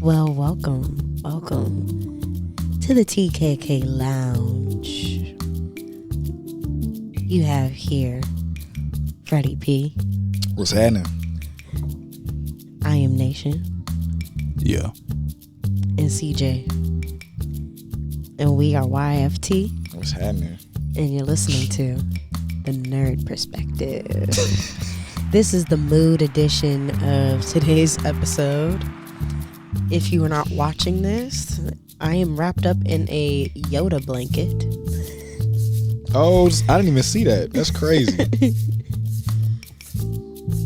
Well, welcome to the TKK Lounge. You have here Freddie P. What's happening? I am Nation. Yeah. And CJ. And we are YFT. What's happening? And you're listening to The Nerd Perspective. This is the mood edition of today's episode. If you are not watching this, I am wrapped up in a Yoda blanket. Oh, I didn't even see that. That's crazy.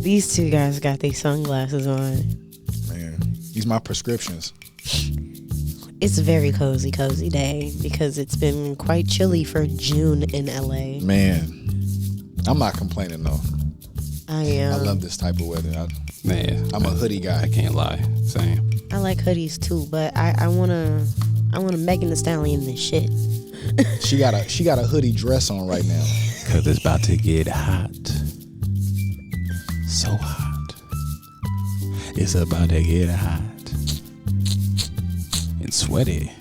These two guys got these sunglasses on. Man, these my prescriptions. It's a very cozy day because it's been quite chilly for June in LA. Man, I'm not complaining though. I am. I love this type of weather. I'm a hoodie guy. I can't lie. Same. I like hoodies too, but I wanna Megan Thee Stallion this shit. She got a hoodie dress on right now. Cause it's about to get hot. So hot. It's about to get hot. And sweaty.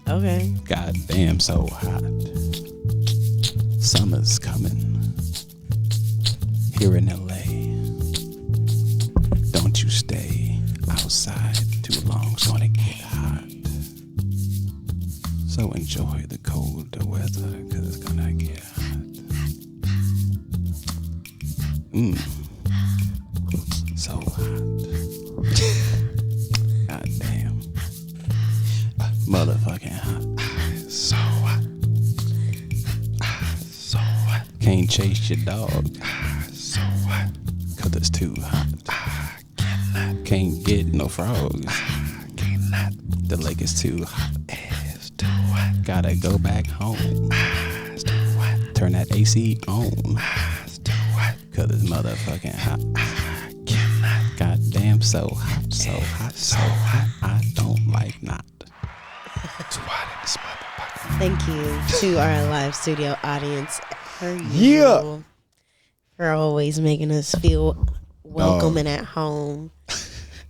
Okay. God damn, so hot. Summer's coming. Here in LA. Don't you stay outside too long. It's gonna get hot. So enjoy the colder weather, cause it's gonna get hot. So hot. God damn. Motherfucking hot. So hot. So hot. Can't chase your dog. So hot. Cause it's too hot. Can't get no frogs. The lake is too hot. It's too hot. Gotta go back home. It's too hot. Turn that AC on. It's too hot. Cause it's motherfucking hot. God damn, so hot, so hot, so hot. I don't like not. Too hot in this motherfucker. Thank you to our live studio audience for always making us feel welcome and at home.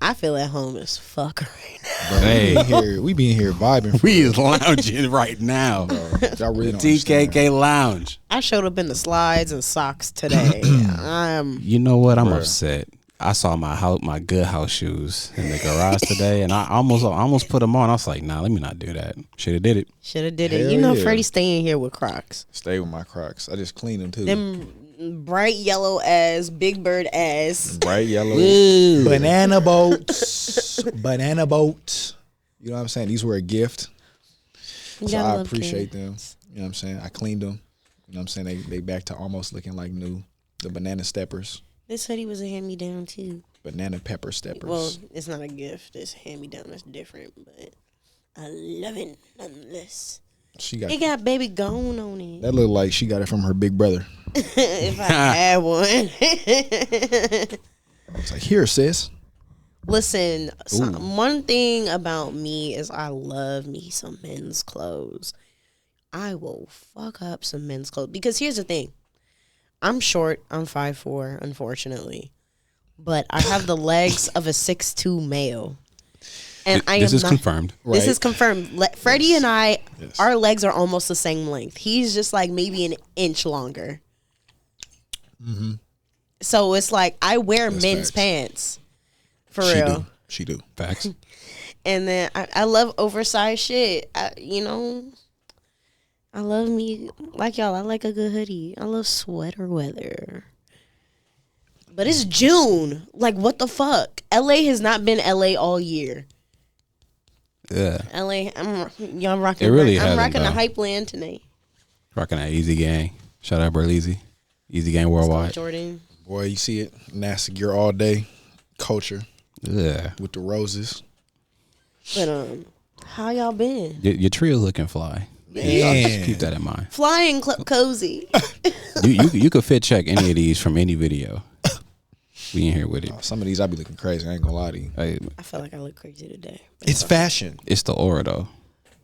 I feel at home as fuck right now. Bro, Hey. we be in here vibing. We is lounging right now. Bro, y'all really don't TKK understand. Lounge. I showed up in the slides and socks today. You know what? I'm Bruh. upset. I saw my good house shoes in the garage today, and I almost put them on. I was like, nah, let me not do that. Should have did it. Should have did it. Hell You know, yeah. Freddie staying here with Crocs. Stay with my Crocs. I just cleaned them too. Them bright yellow ass, big bird ass. Bright yellow. Woo. Banana boats. Banana boats. You know what I'm saying? These were a gift. You So gotta I love appreciate kids. them. You know what I'm saying? I cleaned them. You know what I'm saying? They back to almost looking like new. The banana steppers. This hoodie was a hand me down too. Banana pepper steppers. Well, it's not a gift. It's hand me down. It's different, but I love it nonetheless. She got It got baby gone on it. that looked like she got it from her big brother. If I had one. It's like, here, sis. Listen, one thing about me is I love me some men's clothes. I will fuck up some men's clothes. Because here's the thing. I'm short. I'm 5'4", unfortunately. But I have the legs of a 6'2" male. And This is confirmed. This Right. is confirmed. Freddie and I, Yes. our legs are almost the same length. He's just like maybe an inch longer. Mm-hmm. So it's like I wear That's men's facts. pants. For She real. do. She do. Facts. And then I love oversized shit. I love me, like y'all, I like a good hoodie. I love sweater weather. But it's June. Like, what the fuck? LA has not been LA all year. Yeah. LA, y'all rocking. It really I'm hasn't, rocking the though. hype land tonight. Rocking that Easy Gang. Shout out Burleezy. Easy Gang Worldwide. Jordan. Boy, you see it. NASA gear all day. Culture Yeah. with the roses. But how y'all been? Your trio looking fly. Man. Just keep that in mind. Flying cozy. You could fit check any of these from any video. We in here with it. Some of these I be looking crazy. I ain't gonna lie to you. Hey, I feel like I look crazy today. It's fashion. it's the aura though.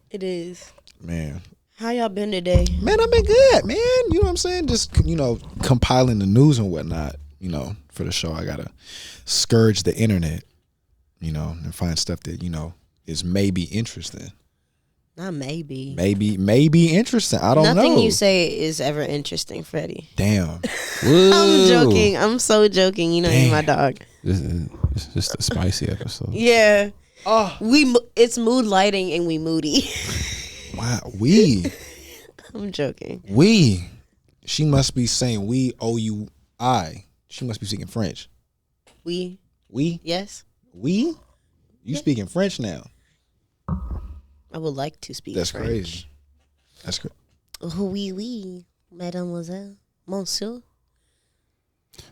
It is. Man. How y'all been today? Man, I've been good, man. You know what I'm saying? Just, compiling the news and whatnot, for the show. I gotta scourge the internet. and find stuff that is maybe interesting. Not maybe. Maybe interesting. I don't know. Nothing you say is ever interesting, Freddie. Damn. I'm joking. I'm so joking. You know you're my dog. This is just a spicy episode. Yeah. Oh, it's mood lighting and we moody. Wow. I'm joking. She must be saying we OUI. She must be speaking French. We. Yes. We. You speaking French now? I would like to speak That's French. crazy. That's crazy. Oui, mademoiselle, monsieur.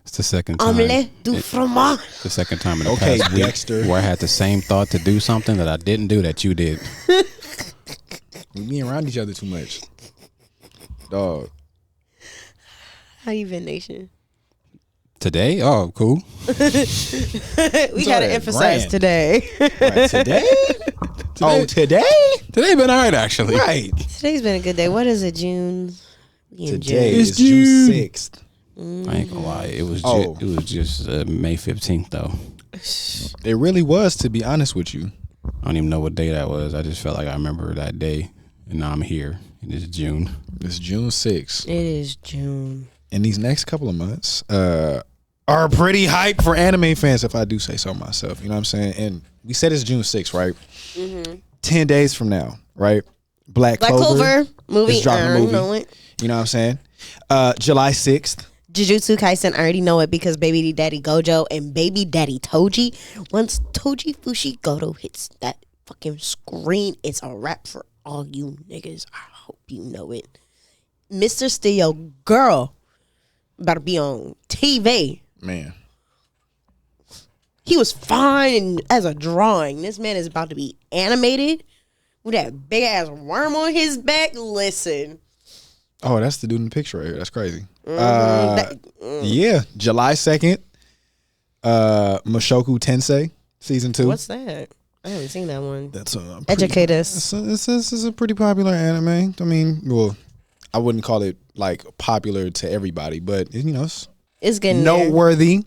It's the second time. Omelette du fromage. The second time in the past week Dexter. where I had the same thought to do something that I didn't do that you did. We being around each other too much. Dog. How you been, Nation? Today? Oh, cool. We gotta emphasize grand. today. Right, today? Oh, today? Today been all right, actually. Right. Today's been a good day. What is it, June? Today It's is June June. 6th. I ain't gonna lie. It was Oh. it was just May 15th, though. It really was, to be honest with you. I don't even know what day that was. I just felt like I remember that day. And now I'm here. And it's June. It's June 6th. It is June. And these next couple of months are pretty hype for anime fans, if I do say so myself. You know what I'm saying? And we said it's June 6th, right? Mm-hmm. 10 days from now, right? Black Black Clover movie. is dropping a I movie. know it. You know what I'm saying? July 6th. Jujutsu Kaisen, I already know it because Baby Daddy Gojo and Baby Daddy Toji. Once Toji Fushiguro hits that fucking screen, it's a wrap for all you niggas. I hope you know it. Mr. Steal Girl about to be on TV. Man. He was fine as a drawing. This man is about to be animated with that big ass worm on his back. Listen. Oh, that's the dude in the picture right here. That's crazy. Yeah, July 2nd. Mushoku Tensei season 2. What's that? I haven't seen that one. That's Educate us. This is a pretty popular anime. I mean, well, I wouldn't call it like popular to everybody, but it's Getting there. noteworthy.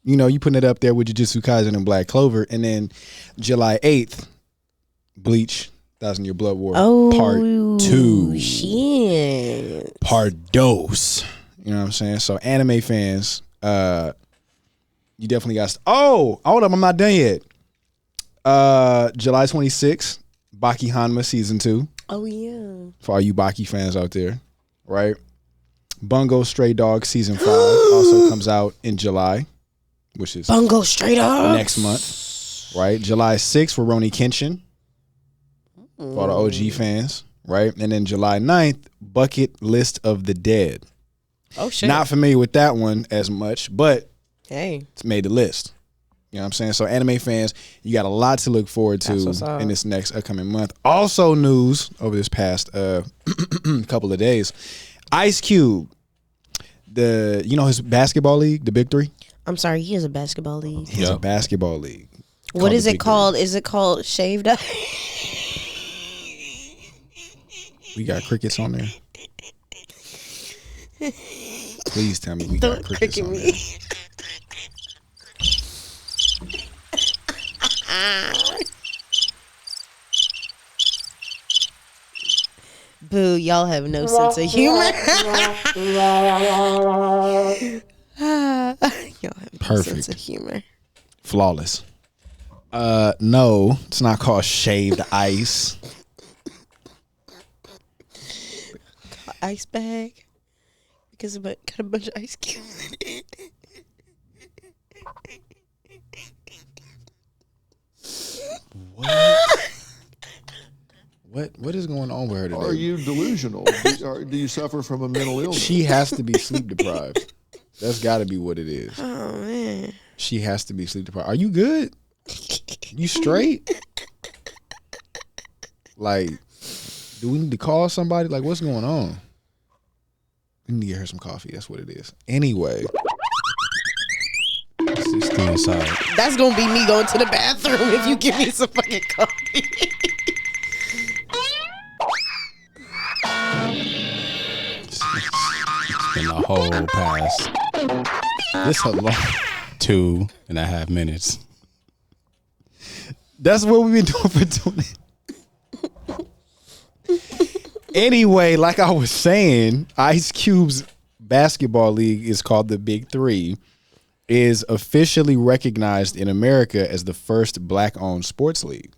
You putting it up there with Jujutsu Kaisen and Black Clover, and then July 8th, Bleach, 1,000 Year Blood War, Part 2. Shit. Part dos. You know what I'm saying? So anime fans, you definitely got. Hold up, I'm not done yet. July 26th, Baki Hanma season 2. Oh yeah. For all you Baki fans out there, right? Bungo Stray Dog season 5 also comes out in July, which is Bungo Straight Up next month, right? July 6th, Rurouni Kenshin for all the OG fans, right? And then July 9th, Bucket List of the Dead. Oh shit. Not familiar with that one as much, but Hey. it's made the list. You know what I'm saying? So anime fans, you got a lot to look forward That's to what's up. in this next upcoming month. Also news over this past couple of days. Ice Cube, his basketball league, the Big Three? I'm sorry, he has a basketball league. He has a basketball league. What is the it Big called? Is it called Shaved Up? Three. We got crickets on there. Please tell me we Don't got crickets cricket on me. there. Boo, y'all have no sense of humor. Y'all have no Perfect. sense of humor. Flawless. No, it's not called shaved ice. Ice bag. Because it got a bunch of ice cubes in it. What is going on with her today? Are you delusional? Do you suffer from a mental illness? She has to be sleep deprived. That's got to be what it is. Oh, man. She has to be sleep deprived. Are you good? You straight? Like, do we need to call somebody? Like, what's going on? We need to get her some coffee. That's what it is. Anyway. She's still inside. That's going to be me going to the bathroom if you give me some fucking coffee. It's been a whole past This a long 2.5 minutes. That's what we've been doing for 20. Anyway, like I was saying, Ice Cube's basketball league is called the Big Three, is officially recognized in America as the first black-owned sports league.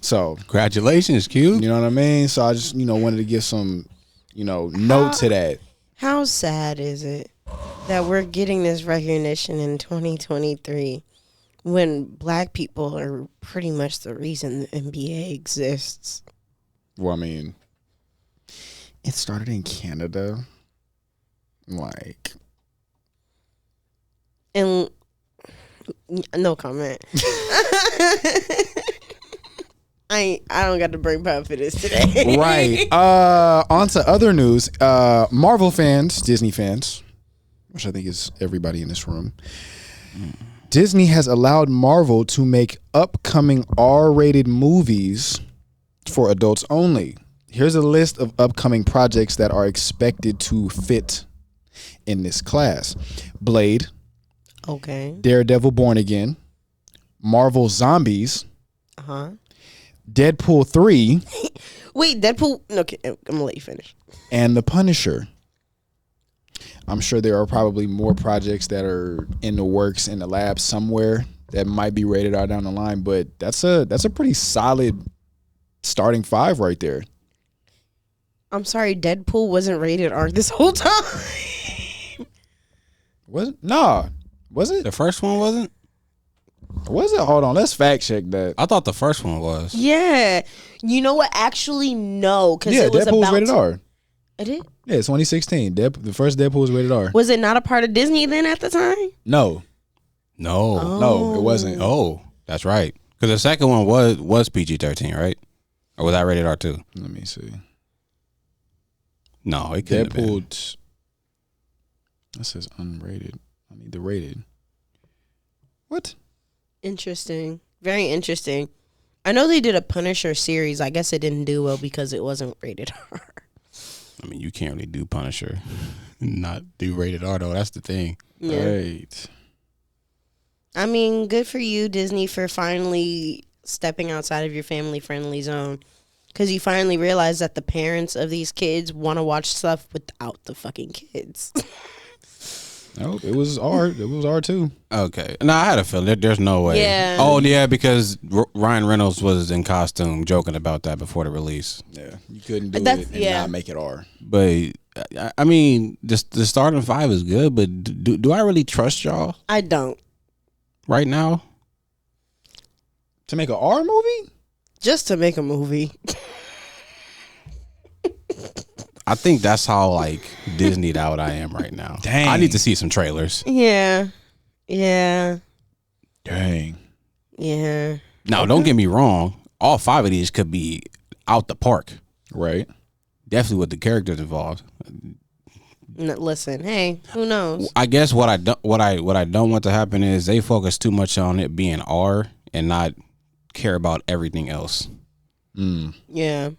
So, Congratulations, Cube. you know what I mean? So I just, wanted to give some, note to that. How sad is it that we're getting this recognition in 2023 when black people are pretty much the reason the NBA exists? Well, I mean, it started in Canada. Like, And no comment. I don't got to bring pop for this today. right. On to other news. Marvel fans, Disney fans, which I think is everybody in this room. Disney has allowed Marvel to make upcoming R-rated movies for adults only. Here's a list of upcoming projects that are expected to fit in this class: Blade, Okay. Daredevil Born Again, Marvel Zombies, Uh-huh. Deadpool 3, Wait, Deadpool. Okay, I'm going to let you finish. and The Punisher. I'm sure there are probably more projects that are in the works in the lab somewhere that might be rated R down the line, but that's a pretty solid starting 5 right there. I'm sorry, Deadpool wasn't rated R this whole time. Was it? Nah. Was it? The first one wasn't? Was it? Hold on. Let's fact check that. I thought the first one was. Yeah. You know what? Actually, no. Because Yeah, it was Deadpool was about rated R. It is? Yeah, it's 2016. The first Deadpool was rated R. Was it not a part of Disney then at the time? No. No. No, it wasn't. Oh, that's right. Because the second one was PG-13, right? Or was that rated R too? Let me see. No, it couldn't have been. Deadpool. That says unrated. I need the rated. What? Interesting. Very interesting. I know they did a Punisher series. I guess it didn't do well because it wasn't rated R. I mean, you can't really do Punisher, not do rated R though. That's the thing. Yeah. Right. I mean, good for you, Disney, for finally stepping outside of your family-friendly zone. Because you finally realize that the parents of these kids want to watch stuff without the fucking kids. No, it was R. It was R too. Okay. No, I had a feeling. There's no way. Yeah. Oh, yeah, because Ryan Reynolds was in costume joking about that before the release. Yeah, you couldn't do That's- it and yeah. not make it R. But, I mean, the starting 5 is good, but do I really trust y'all I don't. right now? To make an R movie? Just to make a movie. I think that's how, like, Disneyed out I am right now. Dang. I need to see some trailers. Yeah. Yeah. Dang. Yeah. Now, don't get me wrong. All 5 of these could be out the park. Right. Definitely with the characters involved. Listen, hey, who knows? I guess what I don't want to happen is they focus too much on it being R and not care about everything else. Yeah.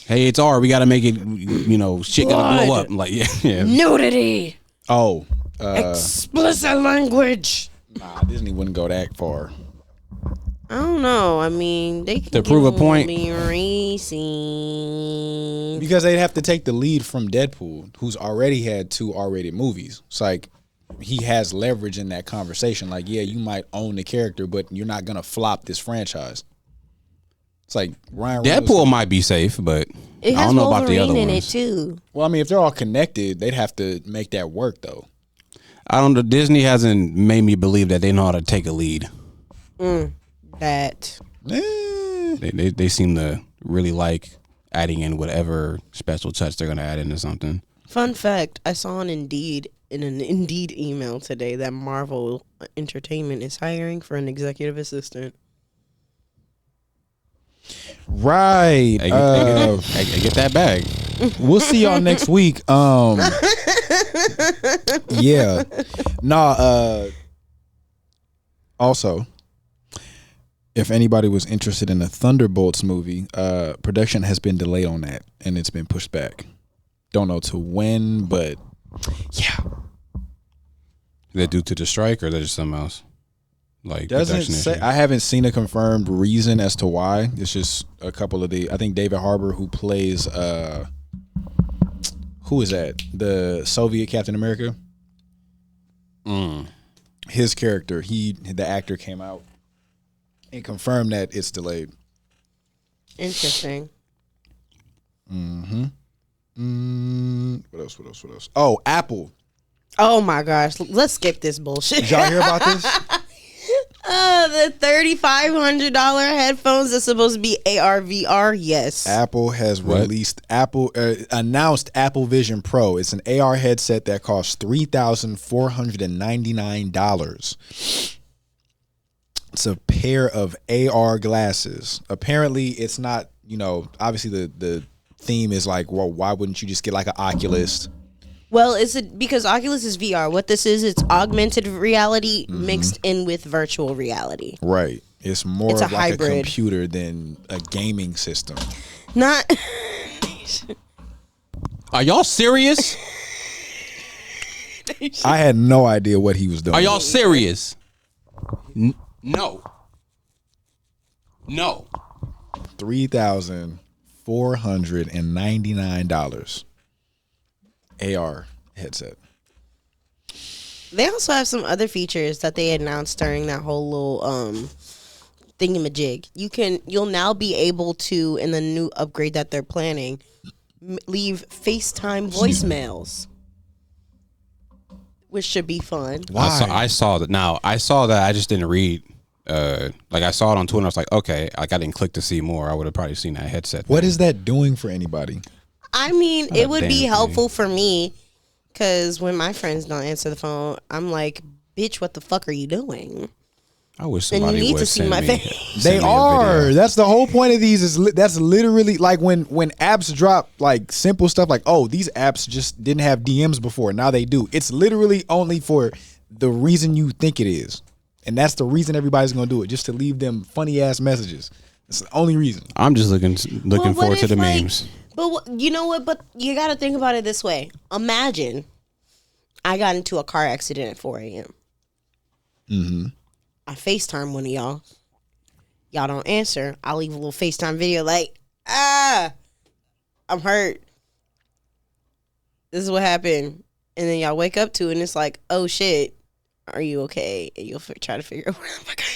Hey, it's R. We got to make it. Shit got to blow up. I'm like, yeah. Nudity. Oh. Explicit language. Nah, Disney wouldn't go that far. I don't know. I mean, they can To prove a point. be racing. Because they'd have to take the lead from Deadpool, who's already had 2 R-rated movies. It's like he has leverage in that conversation. Like, yeah, you might own the character, but you're not gonna flop this franchise. It's like Ryan Reynolds. Deadpool might be safe, but It I has don't know Wolverine about the other in ones. it too. Well, I mean, if they're all connected, they'd have to make that work, though. I don't know. Disney hasn't made me believe that they know how to take a lead. That. They seem to really like adding in whatever special touch they're gonna add into something. Fun fact: I saw in an Indeed email today that Marvel Entertainment is hiring for an executive assistant. Right. Hey, get that bag. We'll see y'all next week. Yeah. Nah, also, if anybody was interested in a Thunderbolts movie, production has been delayed on that and it's been pushed back. Don't know to when, but yeah. Is that due to the strike or is that just something else? Like Doesn't production say. issues? I haven't seen a confirmed reason as to why. It's just a couple of I think David Harbour, who plays who is that? The Soviet Captain America. His character, the actor came out and confirmed that it's delayed. Interesting. What else? Oh, Apple. Oh my gosh, let's skip this bullshit. Did y'all hear about this? The $3,500 headphones that's supposed to be AR/VR. Yes. Apple has announced Apple Vision Pro. It's an AR headset that costs $3,499. It's a pair of AR glasses. Apparently, it's not. Obviously the theme is like, well, why wouldn't you just get like an Oculus? Well, because Oculus is VR. What this is, it's augmented reality mixed in with virtual reality. Right. It's more It's of a like hybrid. a computer than a gaming system. Not. Are y'all serious? I had no idea what he was doing. Are y'all serious? No. $3,499 AR headset. They also have some other features that they announced during that whole little thingamajig. You'll now be able to, in the new upgrade that they're planning, leave FaceTime voicemails, which should be fun. Why? I saw that. Now I saw that. I just didn't read. Like I saw it on Twitter. I was like, okay. Like I didn't click to see more. I would have probably seen that headset. What is that doing for anybody? I mean, it would be damn helpful for me because when my friends don't answer the phone, I'm like, bitch, what the fuck are you doing? I wish And you somebody need would to see send my me. face. send They me a are. video. That's the whole point of these. That's literally like when apps drop like simple stuff like, oh, these apps just didn't have DMs before. Now they do. It's literally only for the reason you think it is. And that's the reason everybody's going to do it, just to leave them funny ass messages. That's the only reason. I'm just looking Well, what forward to if, the like- memes. But you know what? But you got to think about it this way. Imagine I got into a car accident at 4 a.m. I FaceTime one of y'all. Y'all don't answer. I'll leave a little FaceTime video like, I'm hurt. This is what happened. And then y'all wake up to it and it's like, oh shit, are you okay? And you'll try to figure out where the fuck I am.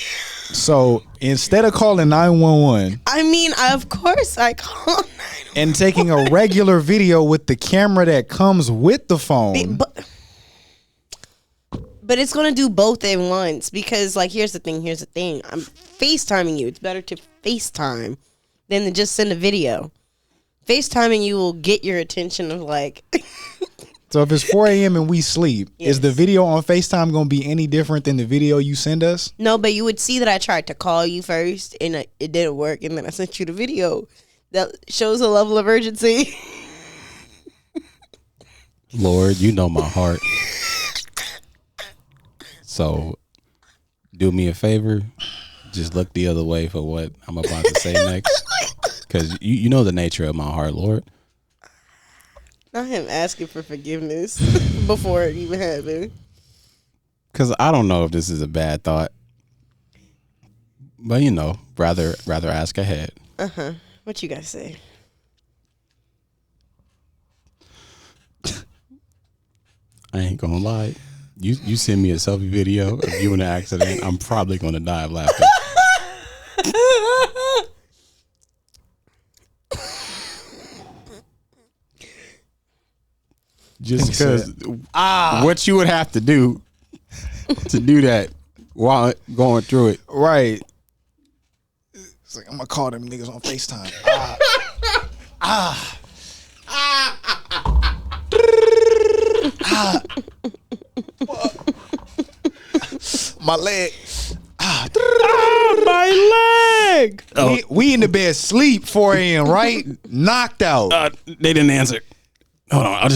So instead of calling 911 I mean, of course I call 911. and taking a regular video with the camera that comes with the phone, But it's going to do both at once because, like, here's the thing. I'm FaceTiming you. It's better to FaceTime than to just send a video. FaceTiming you will get your attention of, like... so if it's 4 a.m. and we sleep, Yes. is the video on FaceTime going to be any different than the video you send us? No, but you would see that I tried to call you first and it didn't work. And then I sent you the video that shows a level of urgency. Lord, you know my heart. So, do me a favor. Just look the other way for what I'm about to say next. Because you know the nature of my heart, Lord. Not him asking for forgiveness before it even happened. Because I don't know if this is a bad thought. But, rather ask ahead. What you guys say? I ain't gonna lie. You send me a selfie video of you in an accident, I'm probably gonna die of laughter. Just because what you would have to do to do that while going through it. Right. It's like, I'm going to call them niggas on FaceTime. My leg. My leg! We in the bed sleep 4 a.m., right? Knocked out. They didn't answer. Hold on,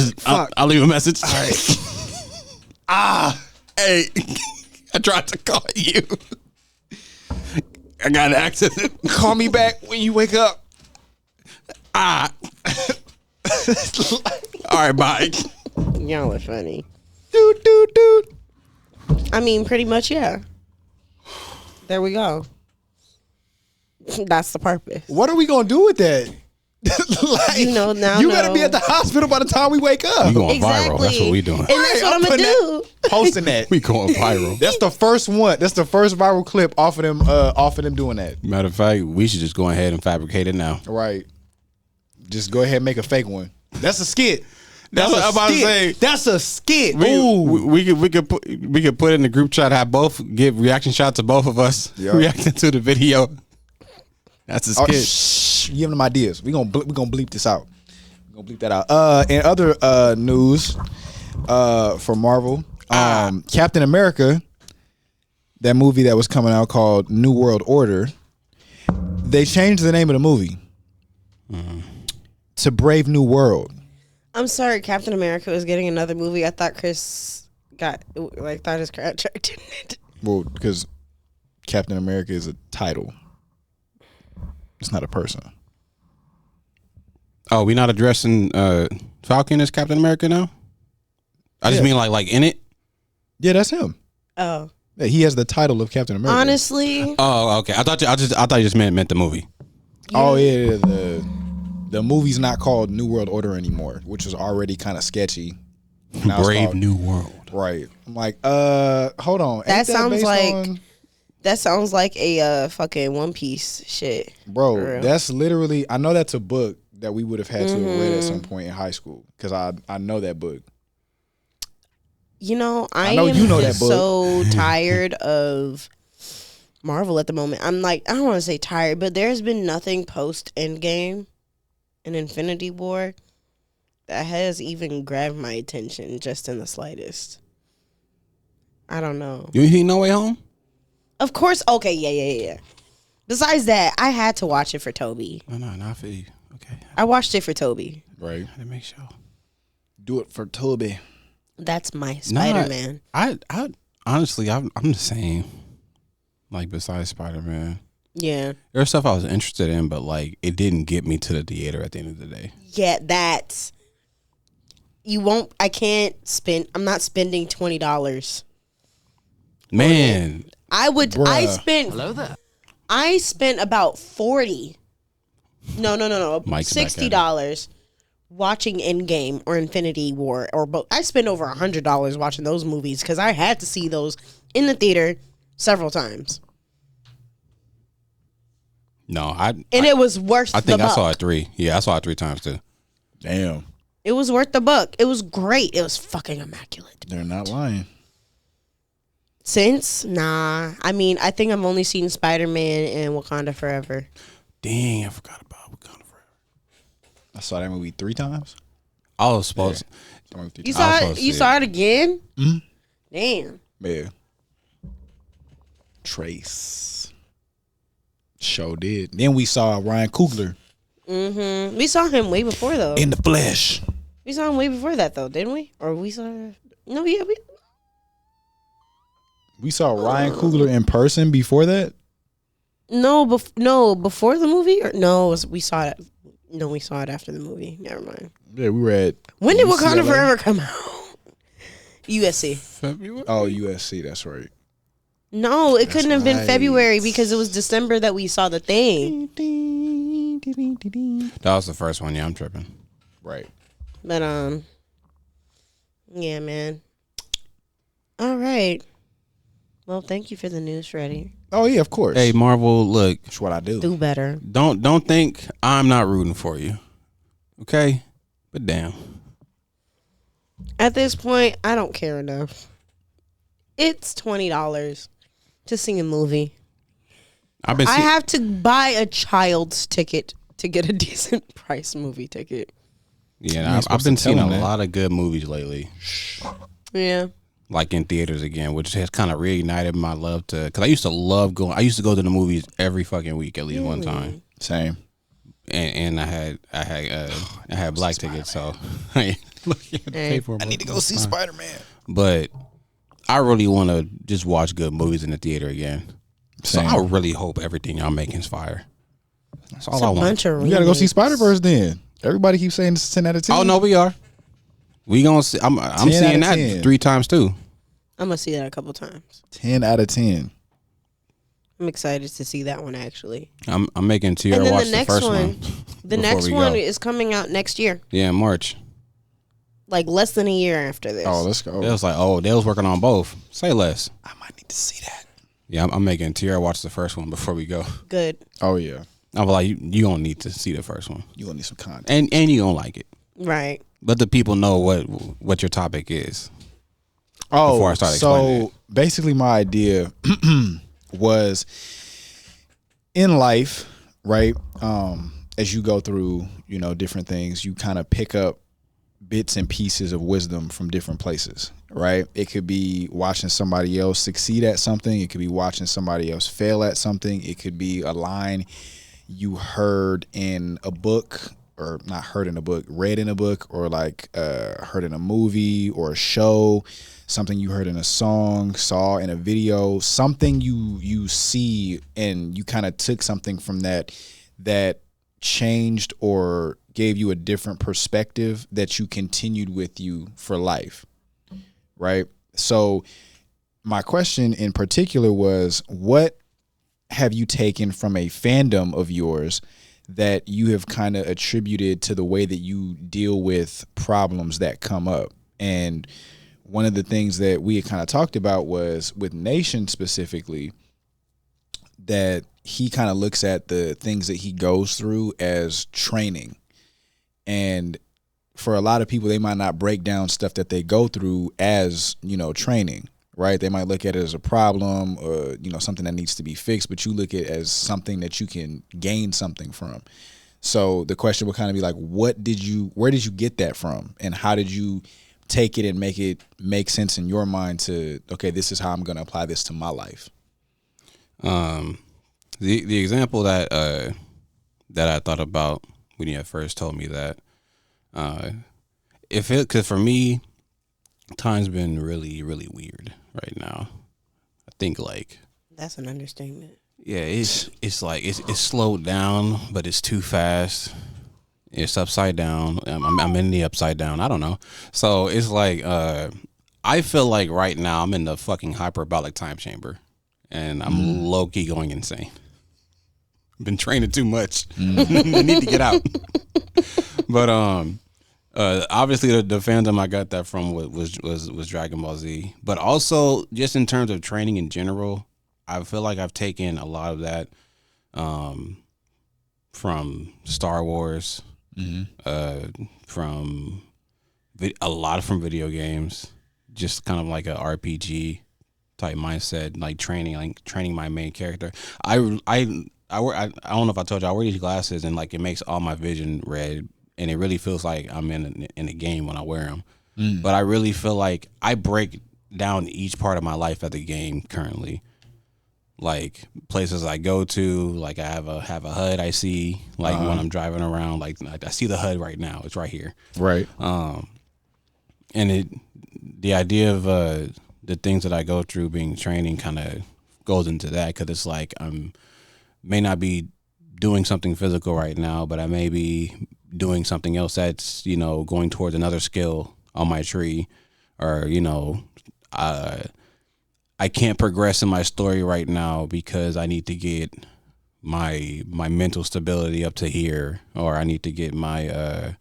I'll leave a message. All right. Hey, I tried to call you. I got an accident. Call me back when you wake up. All right, bye. Y'all are funny. Dude. I mean, pretty much, yeah. There we go. That's the purpose. What are we gonna do with that? Like, You know, now you gotta know. be at the hospital by the time we wake up. We going Exactly. viral. That's what we doing. And that's what I'm gonna do. Posting that. We going viral. That's the first one. That's the first viral clip off of them doing that. Matter of fact, we should just go ahead and fabricate it now. Right. Just go ahead and make a fake one. That's a skit. That's what I'm about to skit. say. That's a skit. We could put it in the group chat. Have both give reaction shots of both of us reacting to the video. That's a skit. Shh, give them ideas. We gonna bleep this out. We gonna bleep that out. And other news for Marvel, Captain America, that movie that was coming out called New World Order. They changed the name of the movie to Brave New World. I'm sorry, Captain America was getting another movie. I thought Chris thought his contract didn't it? Well, because Captain America is a title. It's not a person. Oh, we not addressing Falcon as Captain America now? I just mean like in it. Yeah, that's him. Oh, Yeah, he has the title of Captain America. honestly, Oh, okay. I thought you just meant the movie. Oh yeah, the movie's not called New World Order anymore, which was already kind of sketchy. Now it's Brave called- New World. Right. I'm like, hold on. Ain't That sounds based like- on- that sounds like a fucking One Piece shit. For bro, real. that's literally. I know that's a book that we would have had to have read at some point in high school because I know that book. You know, I know am you know just that book. so tired of Marvel at the moment. I'm like, I don't want to say tired, but there's been nothing post Endgame and Infinity War that has even grabbed my attention just in the slightest. I don't know. You ain't No Way Home? Of course, okay, yeah. Besides that, I had to watch it for Toby. No, not for you. Okay. I watched it for Toby. Right. I had to make sure. Do it for Toby. That's my Spider-Man. I honestly, I'm the same. Like besides Spider-Man, Yeah. there's stuff I was interested in, but like it didn't get me to the theater at the end of the day. Yeah, that's... I can't spend... I'm not spending $20. Man, I Bruh. I spent about 40. No. Mike's back at it. $60 watching Endgame or Infinity War or both. I spent over $100 watching those movies because I had to see those in the theater several times. no, It was worth I think the buck. I saw it 3. Yeah, I saw it 3 times too. Damn, It was worth the buck. It was great. It was fucking immaculate. they're not lying. Nah. I mean, I think I've only seen Spider-Man and Wakanda Forever. Dang, I forgot about Wakanda Forever. I saw that movie 3 times. I was supposed to. Saw that movie 3 You times. saw supposed it? to You see saw it again? Damn. Yeah. Trace. Show did. Then we saw Ryan Coogler Mm-hmm. We saw him way before though. in the flesh. We saw him way before that though, didn't we? Or we saw? No, yeah, We saw Ryan Coogler in person before that. before the movie or no? We saw it. No, we saw it after the movie. Never mind. Yeah, we were at. When did Wakanda UCLA? Forever come out? USC. February? Oh, USC. That's right. No, it couldn't have been right. February because it was December that we saw the thing. That was the first one. Yeah, I'm tripping. Right. But yeah, man. All right. Well, thank you for the news, Freddie. Oh yeah, of course. Hey, Marvel, look, That's what I do. Do better. don't think I'm not rooting for you. Okay? But damn. At this point, I don't care enough. It's $20 to see a movie. I've been I seeing, have to buy a child's ticket to get a decent price movie ticket. yeah, ain't I've been supposed to tell seeing a them that. lot of good movies lately. Yeah. Like in theaters again, which has kind of reignited my love to. Because I used to love going. I used to go to the movies every fucking week at least one time. Same. And I had black tickets, so I had to pay for them. I need to go see Spider-Man. But I really want to just watch good movies in the theater again. So Same. I really hope everything y'all making is fire. That's all It's I a want. bunch of You gotta go see remakes. Spider-Verse then. Everybody keeps saying this is 10 out of 10. Oh no, we are. We gonna see. I'm 10 seeing out that of 10. 3 times too. I'm going to see that a couple times. 10 out of 10. I'm excited to see that one actually. I'm making Tierra And then watch the the next first one, one. the before next we one go. is coming out next year, Yeah, in March. like less than a year after this. Oh, let's go. They was like, oh, they was working on both. Say less. I might need to see that. Yeah, I'm making Tierra watch the first one before we go. Good. Oh yeah, I'm like, you gonna need to see the first one, you gonna need some content. and you gonna like it. Right. But the people know what your topic is. Oh, Before I start explaining so basically, my idea was in life, right? As you go through, different things, you kind of pick up bits and pieces of wisdom from different places, right? It could be watching somebody else succeed at something. It could be watching somebody else fail at something. It could be a line you heard in a book, or not heard in a book, read in a book, or like heard in a movie or a show, something you heard in a song, saw in a video, something you see and you kind of took something from that changed or gave you a different perspective that you continued with you for life, right? So my question in particular was, what have you taken from a fandom of yours that you have kind of attributed to the way that you deal with problems that come up? And one of the things that we had kind of talked about was with Nation specifically, that he kind of looks at the things that he goes through as training. And for a lot of people, they might not break down stuff that they go through as, training, right? They might look at it as a problem or, something that needs to be fixed, but you look at it as something that you can gain something from. So the question would kind of be like, where did you get that from? And how did you take it and make it make sense in your mind to, okay, this is how I'm going to apply this to my life? The example that I thought about when you first told me that, because for me, time's been really, really weird right now. I think like That's an understatement. yeah, it's like it's slowed down, but it's too fast. It's upside down. I'm in the upside down. I don't know. So it's like I feel like right now I'm in the fucking hyperbolic time chamber, and I'm low key going insane. Been training too much. I need to get out. But obviously the fandom I got that from was Dragon Ball Z. But also just in terms of training in general, I feel like I've taken a lot of that from Star Wars, from a lot from video games, just kind of like a RPG type mindset, like training my main character. I don't know if I told you, I wear these glasses and like it makes all my vision red, and it really feels like I'm in a game when I wear them. But I really feel like I break down each part of my life at the game currently, like places I go to, like I have a HUD I see, like when I'm driving around, like I see the HUD right now, it's right here, Right. and the idea of the things that I go through being training kind of goes into that, because it's like may not be doing something physical right now, but I may be doing something else that's, going towards another skill on my tree, or, I can't progress in my story right now because I need to get my mental stability up to here, or I need to get my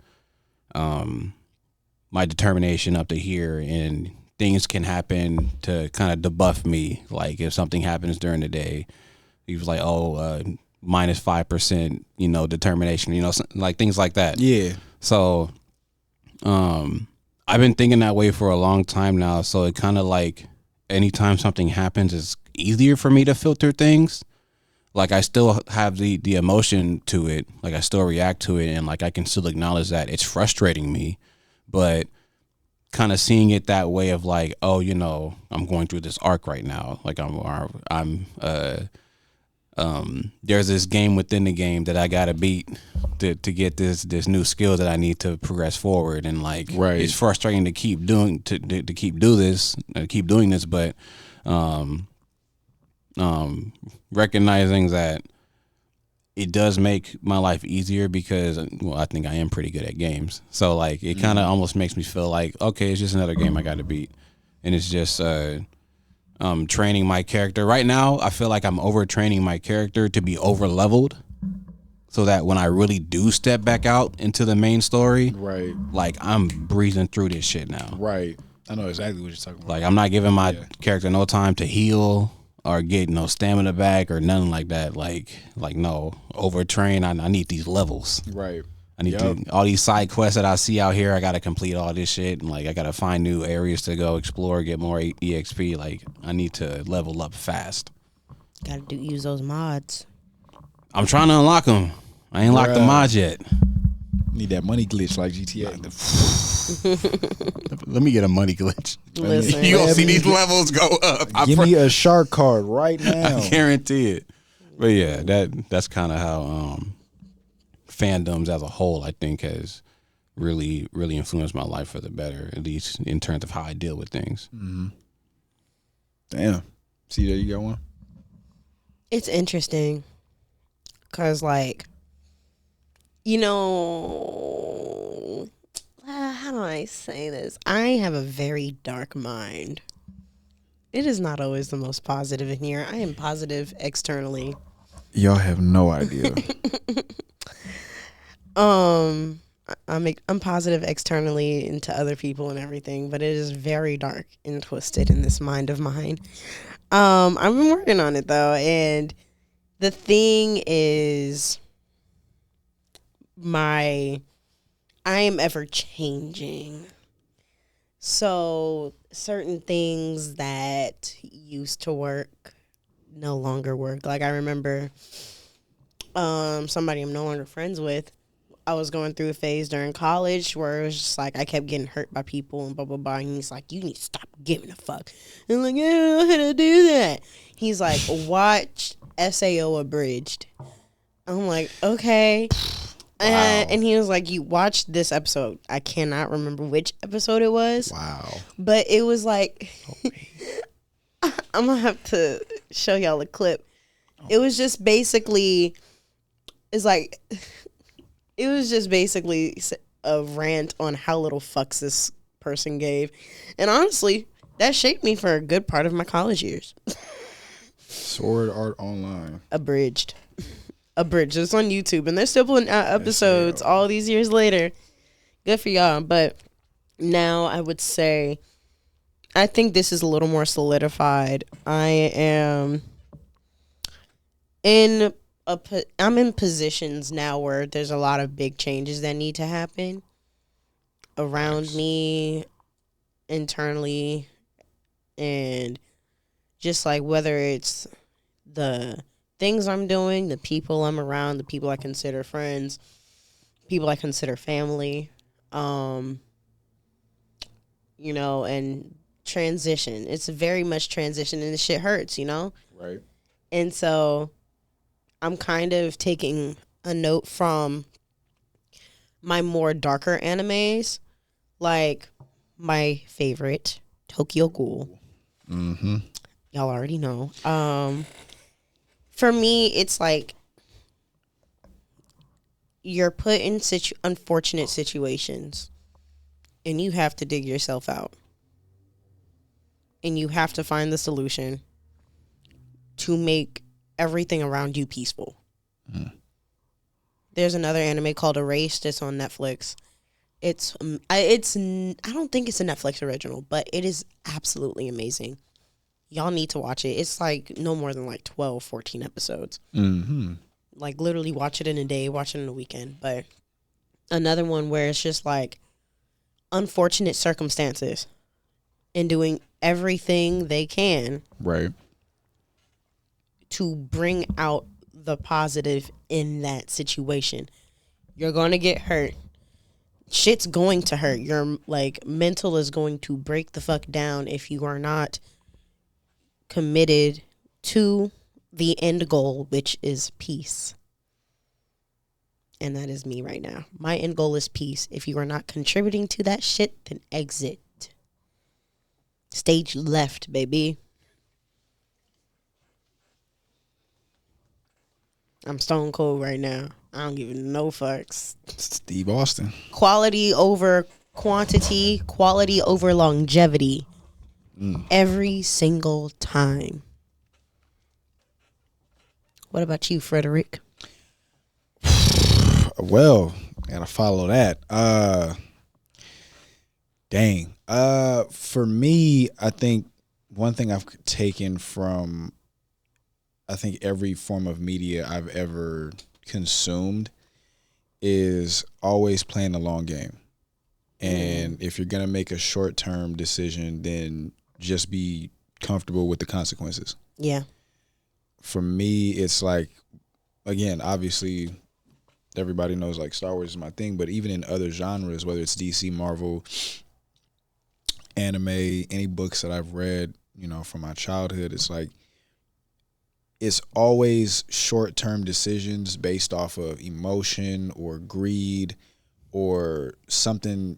my determination up to here, and things can happen to kind of debuff me. Like if something happens during the day, he was like, minus 5%, determination, like things like that. Yeah. So, I've been thinking that way for a long time now. So it kind of like anytime something happens, it's easier for me to filter things. Like I still have the emotion to it. Like I still react to it, and like I can still acknowledge that it's frustrating me, but kind of seeing it that way of like, I'm going through this arc right now. Like there's this game within the game that I gotta beat to get this new skill that I need to progress forward, and like it's frustrating to keep doing this, but recognizing that it does make my life easier because, I think I am pretty good at games. So like it kind of almost makes me feel like, okay, it's just another game I got to beat, and it's just training my character. Right now, I feel like I'm overtraining my character to be over leveled, so that when I really do step back out into the main story, Right. like I'm breezing through this shit now. Right. I know exactly what you're talking about. Like I'm not giving my character no time to heal or get no stamina back or nothing like that. Like no, overtrain. I need these levels. Right. I need to, all these side quests that I see out here. I got to complete all this shit. And like I got to find new areas to go explore, get more EXP. Like I need to level up fast. Got to use those mods. I'm trying to unlock them. I ain't locked the mods yet. Need that money glitch like GTA. Let me get a money glitch. Listen. You gonna see these levels go up. Give me a shark card right now. I guarantee it. But yeah, that's kind of how fandoms as a whole, I think, has really, really influenced my life for the better, at least in terms of how I deal with things. Mm-hmm. Damn. See, there you got one. It's interesting because, like, you know, how do I say this? I have a very dark mind. It is not always the most positive in here. I am positive externally. Y'all have no idea. I'm positive externally into other people and everything, but it is very dark and twisted in this mind of mine. I've been working on it though, and the thing is, I am ever changing. So certain things that used to work no longer work. Like I remember somebody I'm no longer friends with. I was going through a phase during college where it was just like I kept getting hurt by people and blah blah blah. And he's like, "You need to stop giving a fuck." And I'm like, "Yeah, I don't know how to do that." He's like, "Watch SAO Abridged." I'm like, "Okay." Wow. And he was like, "You watched this episode." I cannot remember which episode it was. Wow. But it was like, I'm gonna have to show y'all a clip. It was just basically, it was just basically a rant on how little fucks this person gave. And honestly, that shaped me for a good part of my college years. Sword Art Online. Abridged. It's on YouTube. And they're still putting out episodes all these years later. Good for y'all. But now I would say, I think this is a little more solidified. I'm in positions now where there's a lot of big changes that need to happen around me, internally, and just like whether it's the things I'm doing, the people I'm around, the people I consider friends, people I consider family, and transition. It's very much transition, and the shit hurts, Right. And so I'm kind of taking a note from my more darker animes, like my favorite, Tokyo Ghoul. Mm-hmm. Y'all already know. For me, it's like you're put in unfortunate situations, and you have to dig yourself out. And you have to find the solution to make everything around you peaceful. There's another anime called Erased. It's on Netflix. I don't think it's a Netflix original, but it is absolutely amazing. Y'all need to watch it. It's like no more than like 12, 14 episodes. Mm-hmm. Like literally watch it in a day, watch it in a weekend. But another one where it's just like unfortunate circumstances and doing everything they can. Right. To bring out the positive in that situation. You're going to get hurt. Shit's going to hurt. Your mental is going to break the fuck down if you are not committed to the end goal, which is peace. And that is me right now. My end goal is peace. If you are not contributing to that shit, then exit. Stage left, baby. I'm stone cold right now. I don't give no fucks. Steve Austin. Quality over quantity, quality over longevity. Every single time. What about you, Frederick? Well, gotta follow that. Dang. For me, I think one thing I've taken from, I think, every form of media I've ever consumed is always playing the long game. And if you're gonna make a short-term decision, then just be comfortable with the consequences. Yeah. For me, it's like, again, obviously everybody knows like Star Wars is my thing, but even in other genres, whether it's DC, Marvel, anime, any books that I've read, from my childhood, it's like it's always short-term decisions based off of emotion or greed or something,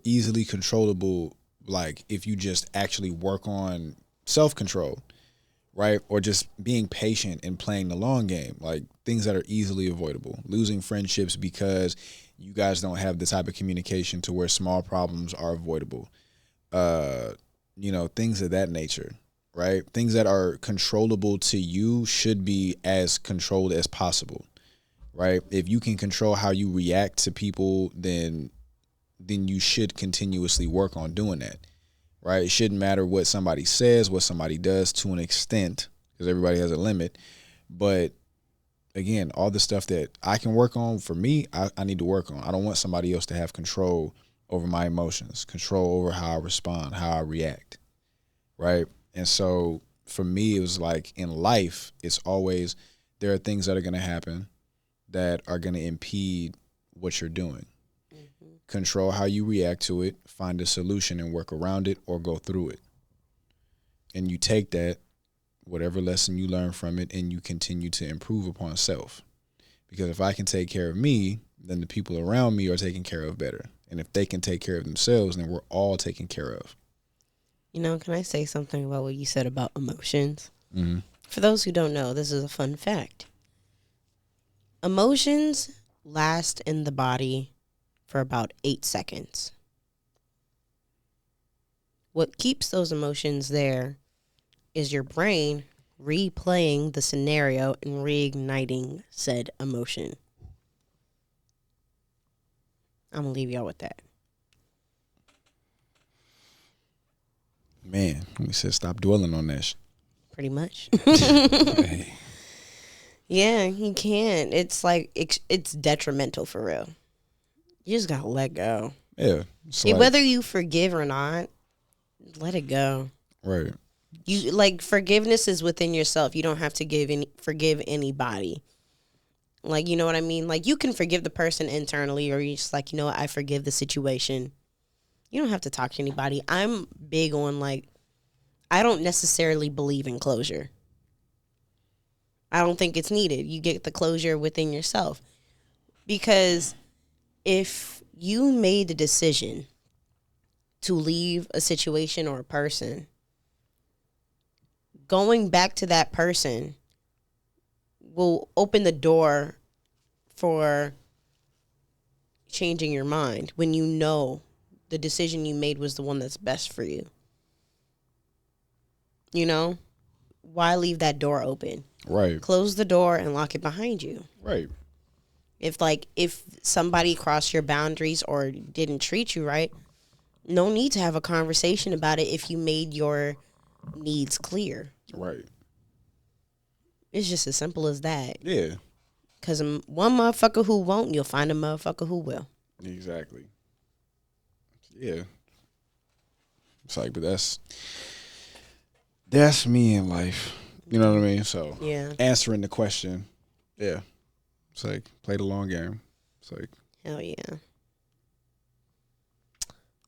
easily controllable, like if you just actually work on self-control, right? Or just being patient and playing the long game, like things that are easily avoidable. Losing friendships because you guys don't have the type of communication to where small problems are avoidable. Things of that nature, right? Things that are controllable to you should be as controlled as possible, right? If you can control how you react to people, then you should continuously work on doing that, right? It shouldn't matter what somebody says, what somebody does, to an extent, because everybody has a limit. But again, all the stuff that I can work on, for me, I need to work on. I don't want somebody else to have control over my emotions, control over how I respond, how I react, right? And so for me, it was like in life, it's always, there are things that are going to happen that are going to impede what you're doing. Control how you react to it, find a solution and work around it or go through it. And you take that, whatever lesson you learn from it, and you continue to improve upon self. Because if I can take care of me, then the people around me are taken care of better. And if they can take care of themselves, then we're all taken care of. Can I say something about what you said about emotions? Mm-hmm. For those who don't know, this is a fun fact. Emotions last in the body for about 8 seconds. What keeps those emotions there is your brain replaying the scenario and reigniting said emotion. I'm going to leave y'all with that. Man, we said stop dwelling on that. Pretty much. Hey. Yeah, you can't. It's like, it's detrimental for real. You just got to let go. Yeah. Whether you forgive or not, let it go. Right. You like, forgiveness is within yourself. You don't have to forgive anybody. Like, you know what I mean? Like, you can forgive the person internally, or you're just like, I forgive the situation. You don't have to talk to anybody. I'm big on, like, I don't necessarily believe in closure. I don't think it's needed. You get the closure within yourself. Because if you made the decision to leave a situation or a person, going back to that person will open the door for changing your mind when you know the decision you made was the one that's best for you. Why leave that door open? Right. Close the door and lock it behind you. Right. If somebody crossed your boundaries or didn't treat you right, no need to have a conversation about it if you made your needs clear. Right. It's just as simple as that. Yeah. Because one motherfucker who won't, you'll find a motherfucker who will. Exactly. Yeah. It's like, but that's me in life. You know what I mean? So Yeah. answering the question, yeah. It's like, play the long game. It's like, Hell yeah.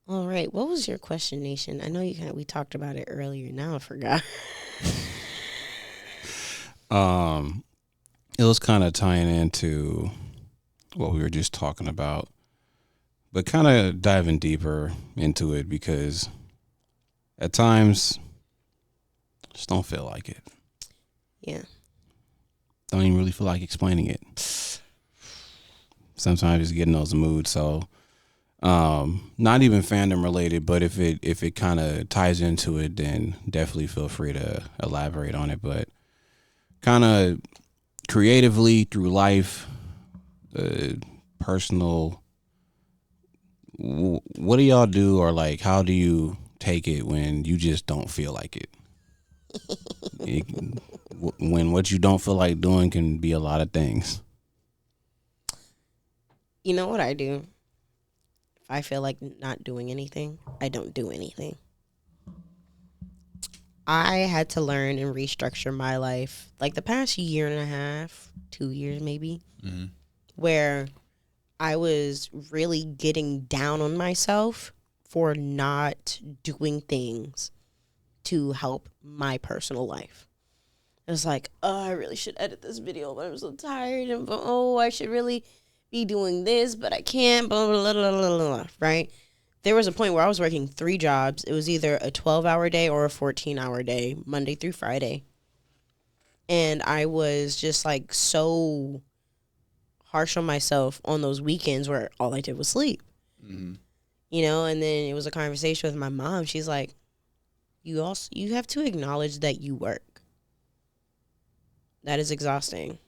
All right. What was your question, Nation? I know we talked about it earlier. Now I forgot. It was kind of tying into what we were just talking about, but kind of diving deeper into it because at times just don't feel like it. Yeah. Don't even really feel like explaining it. Sometimes just get in those moods. So Not even fandom related, but if it kind of ties into it, then definitely feel free to elaborate on it. But kind of creatively through life, personal. What do y'all do, or like how do you take it when you just don't feel like it? When what you don't feel like doing can be a lot of things. You know what I do? If I feel like not doing anything, I don't do anything. I had to learn and restructure my life like the past year and a half, 2 years maybe, where I was really getting down on myself for not doing things to help my personal life. It was like, oh, I really should edit this video, but I'm so tired. And oh, I should really be doing this, but I can't. Blah, blah, blah, blah, blah, blah, right? There was a point where I was working 3 jobs. It was either a 12-hour day or a 14-hour day, Monday through Friday. And I was just like so harsh on myself on those weekends where all I did was sleep. Mm-hmm. You know, and then it was a conversation with my mom. She's like, you have to acknowledge that you work. That is exhausting.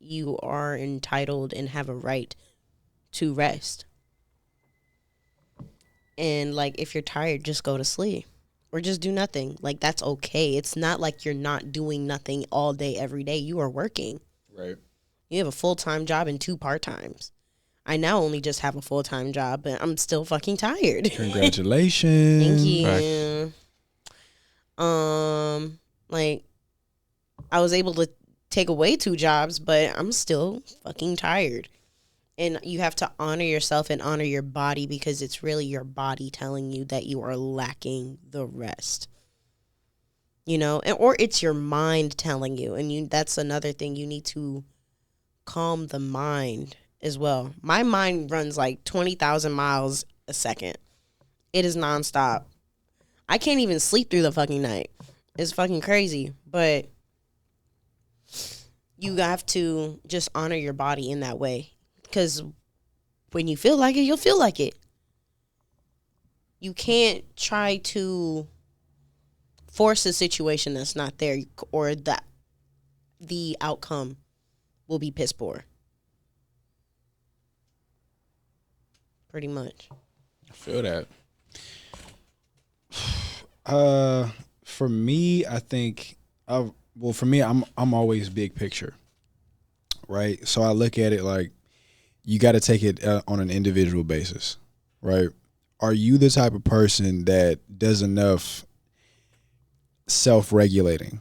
You are entitled and have a right to rest. And like, if you're tired, just go to sleep or just do nothing. Like, that's okay. It's not like you're not doing nothing all day, every day. You are working. Right. You have a full-time job and 2 part-times. I now only just have a full-time job, but I'm still fucking tired. Congratulations. Thank you. Like, I was able to take away 2 jobs, but I'm still fucking tired. And you have to honor yourself and honor your body, because it's really your body telling you that you are lacking the rest. You know, or it's your mind telling you. And that's another thing. You need to calm the mind as well. My mind runs like 20,000 miles a second. It is nonstop. I can't even sleep through the fucking night. It's fucking crazy. But you have to just honor your body in that way. Because when you feel like it, you'll feel like it. You can't try to force a situation that's not there, or that the outcome will be piss poor. Pretty much. I feel that. For me, I think, for me, I'm always big picture, right? So I look at it like, you got to take it on an individual basis, right? Are you the type of person that does enough self-regulating,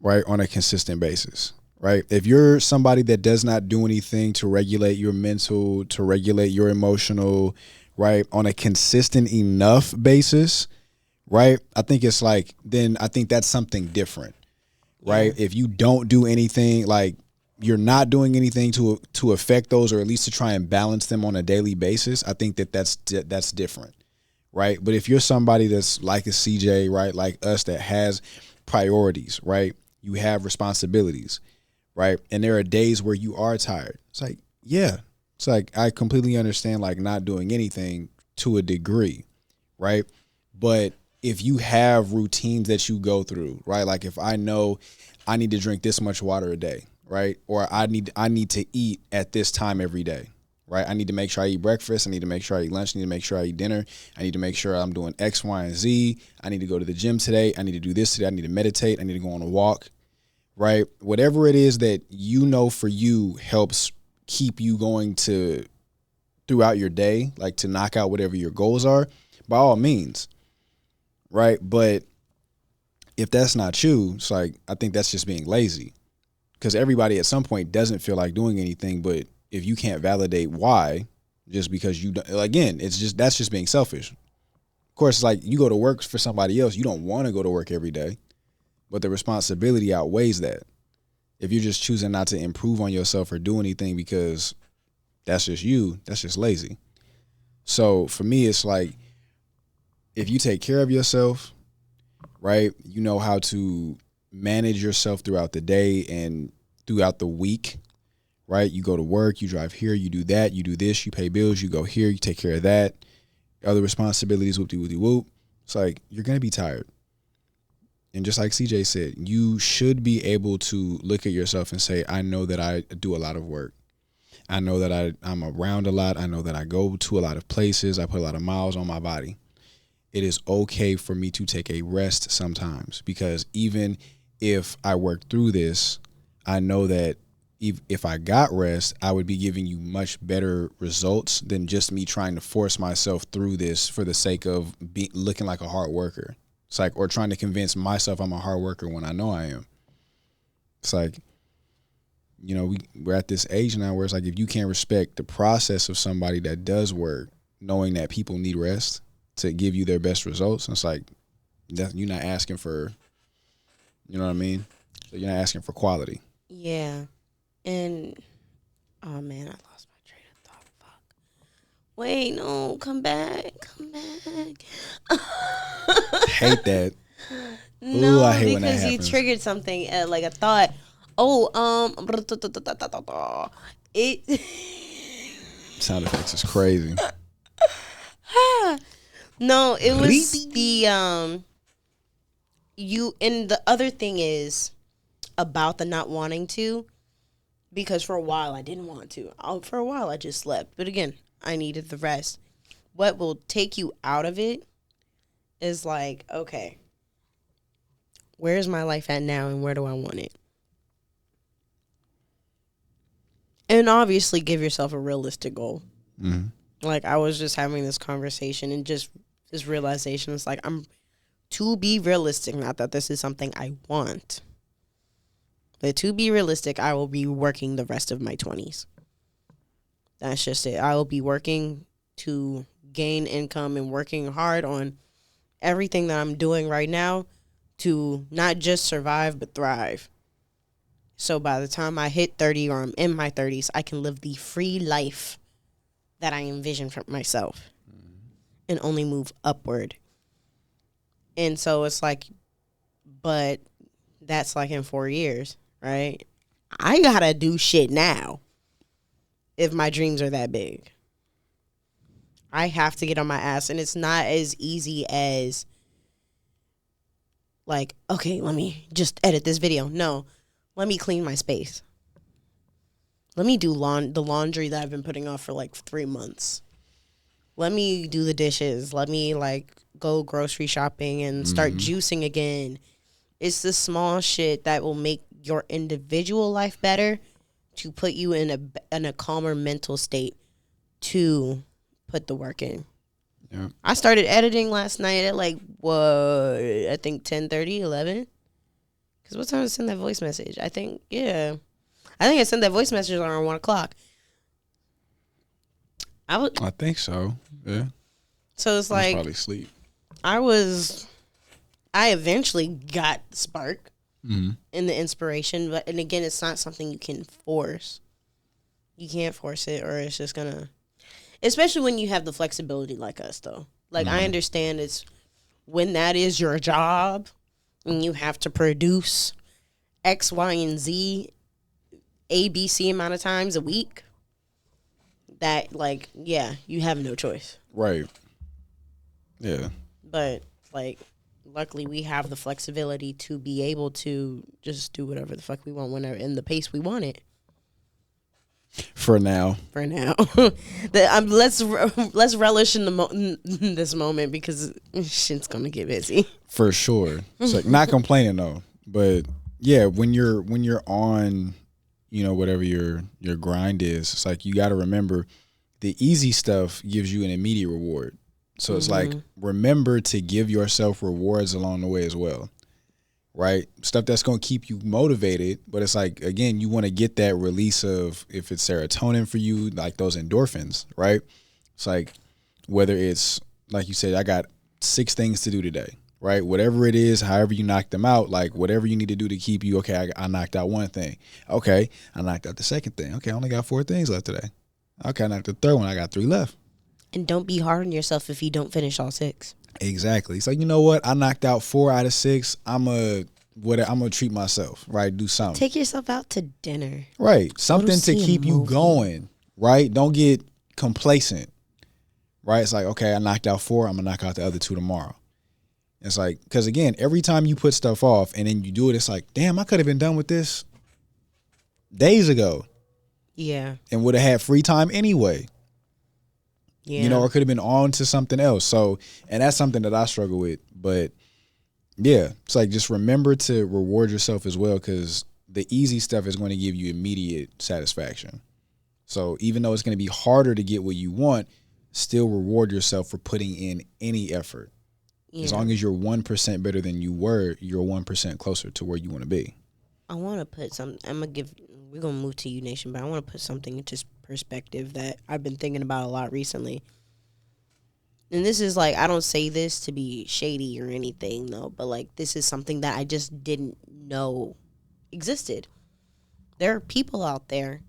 right, on a consistent basis, right? If you're somebody that does not do anything to regulate your mental, to regulate your emotional, right, on a consistent enough basis, right, I think it's like, then I think that's something different, right? Yeah. If you don't do anything, like, you're not doing anything to affect those, or at least to try and balance them on a daily basis, I think that's different, right? But if you're somebody that's like a CJ, right, like us, that has priorities, right, you have responsibilities, right, and there are days where you are tired. It's like, yeah, it's like, I completely understand, like, not doing anything to a degree, right? But if you have routines that you go through, right, like if I know I need to drink this much water a day, right, or I need to eat at this time every day, right? I need to make sure I eat breakfast. I need to make sure I eat lunch. I need to make sure I eat dinner. I need to make sure I'm doing X, Y, and Z. I need to go to the gym today. I need to do this today. I need to meditate. I need to go on a walk, right? Whatever it is that you know for you helps keep you going throughout your day, like to knock out whatever your goals are, by all means, right? But if that's not you, it's like, I think that's just being lazy. Because everybody at some point doesn't feel like doing anything, but if you can't validate why, just because you don't, again, that's just being selfish. Of course, it's like, you go to work for somebody else. You don't want to go to work every day, but the responsibility outweighs that. If you're just choosing not to improve on yourself or do anything because that's just you, that's just lazy. So for me, it's like, if you take care of yourself, right, you know how to manage yourself throughout the day and throughout the week, right? You go to work, you drive here, you do that, you do this, you pay bills, you go here, you take care of that, other responsibilities, whoop-de-whoop-de-whoop. It's like, you're going to be tired. And just like CJ said, you should be able to look at yourself and say, I know that I do a lot of work. I know that I'm around a lot. I know that I go to a lot of places. I put a lot of miles on my body. It is okay for me to take a rest sometimes, because even if I work through this, I know that if I got rest, I would be giving you much better results than just me trying to force myself through this for the sake of looking like a hard worker. It's like, or trying to convince myself I'm a hard worker when I know I am. It's like, you know, we're at this age now where it's like, if you can't respect the process of somebody that does work, knowing that people need rest to give you their best results, it's like, you're not asking for, you know what I mean? So you're not asking for quality. Yeah. And, oh man, I lost my train of thought. Fuck. Wait, no, come back. Hate that. No, I hate when that because you happens. triggered something, like a thought. Oh, it. Sound effects is crazy. No, it was the you, and the other thing is about the not wanting to, because for a while I didn't want to. For a while I just slept, but again, I needed the rest. What will take you out of it is like, okay, where's my life at now, and where do I want it? And obviously give yourself a realistic goal. Mm-hmm. Like, I was just having this conversation and just this realization. It's like, I'm to be realistic, not that this is something I want, but to be realistic, I will be working the rest of my 20s. That's just it. I will be working to gain income and working hard on everything that I'm doing right now to not just survive, but thrive. So by the time I hit 30 or I'm in my 30s, I can live the free life that I envision for myself and only move upward. And so it's like, but that's like in 4 years, right? I gotta do shit now if my dreams are that big. I have to get on my ass, and it's not as easy as like, okay, let me just edit this video. No, let me clean my space. Let me do the laundry that I've been putting off for like 3 months. Let me do the dishes. Let me like go grocery shopping and start juicing again. It's the small shit that will make your individual life better, to put you in a calmer mental state to put the work in. Yeah. I started editing last night at like, I think 10:30, 11. Because what time did I send that voice message? I think I sent that voice message around 1 o'clock. I think so. Yeah. So it's I was like, probably sleep. I eventually got the spark Mm-hmm. and the inspiration, and again, it's not something you can force. You can't force it, or it's just gonna, especially when you have the flexibility like us, though. Like, I understand it's when that is your job and you have to produce X, Y, and Z, A, B, C amount of times a week, that, like, yeah, you have no choice. Right. Yeah. But, like, luckily we have the flexibility to be able to just do whatever the fuck we want whenever, in the pace we want it. For now. Let's relish in this moment, because shit's gonna get busy. For sure. It's like, not complaining though, but yeah, when you're on, you know, whatever your grind is, it's like, you got to remember the easy stuff gives you an immediate reward. So it's like, remember to give yourself rewards along the way as well, right? Stuff that's going to keep you motivated. But it's like, again, you want to get that release of, if it's serotonin for you, like those endorphins, right? It's like, whether it's, like you said, I got 6 things to do today, right? Whatever it is, however you knock them out, like whatever you need to do to keep you, okay, I knocked out 1 thing. Okay, I knocked out the 2nd thing. Okay, I only got 4 things left today. Okay, I knocked the 3rd one. I got 3 left. And don't be hard on yourself if you don't finish all 6. Exactly. It's like, you know what? I knocked out 4 out of 6. I'm going to what I'm gonna treat myself, right? Do something. Take yourself out to dinner. Right. Something to see a keep you movie. going, right? Don't get complacent. Right? It's like, okay, I knocked out 4, I'm gonna knock out the other 2 tomorrow. It's like, because again, every time you put stuff off and then you do it, it's like, damn, I could have been done with this days ago Yeah. and would have had free time anyway. Yeah. You know, or could have been on to something else. So, and that's something that I struggle with. But yeah, it's like, just remember to reward yourself as well, because the easy stuff is going to give you immediate satisfaction. So even though it's going to be harder to get what you want, still reward yourself for putting in any effort. Yeah. As long as you're 1% better than you were, you're 1% closer to where you want to be. I want to put some. We're gonna move to you, Nation, but I want to put something into perspective that I've been thinking about a lot recently. And this is like, I don't say this to be shady or anything, though, but like, this is something that I just didn't know existed. There are people out there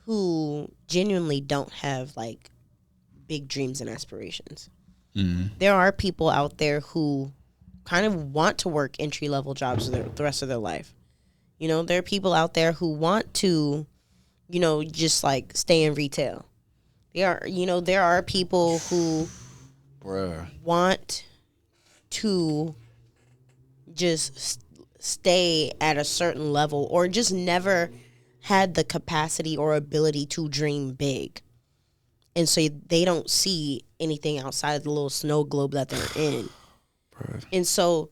who genuinely don't have like big dreams and aspirations. Mm-hmm. There are people out there who kind of want to work entry-level jobs for the rest of their life. You know, there are people out there who want to, you know, just like stay in retail. There are people who want to just stay at a certain level, or just never had the capacity or ability to dream big. And so they don't see anything outside of the little snow globe that they're in. Bruh. And so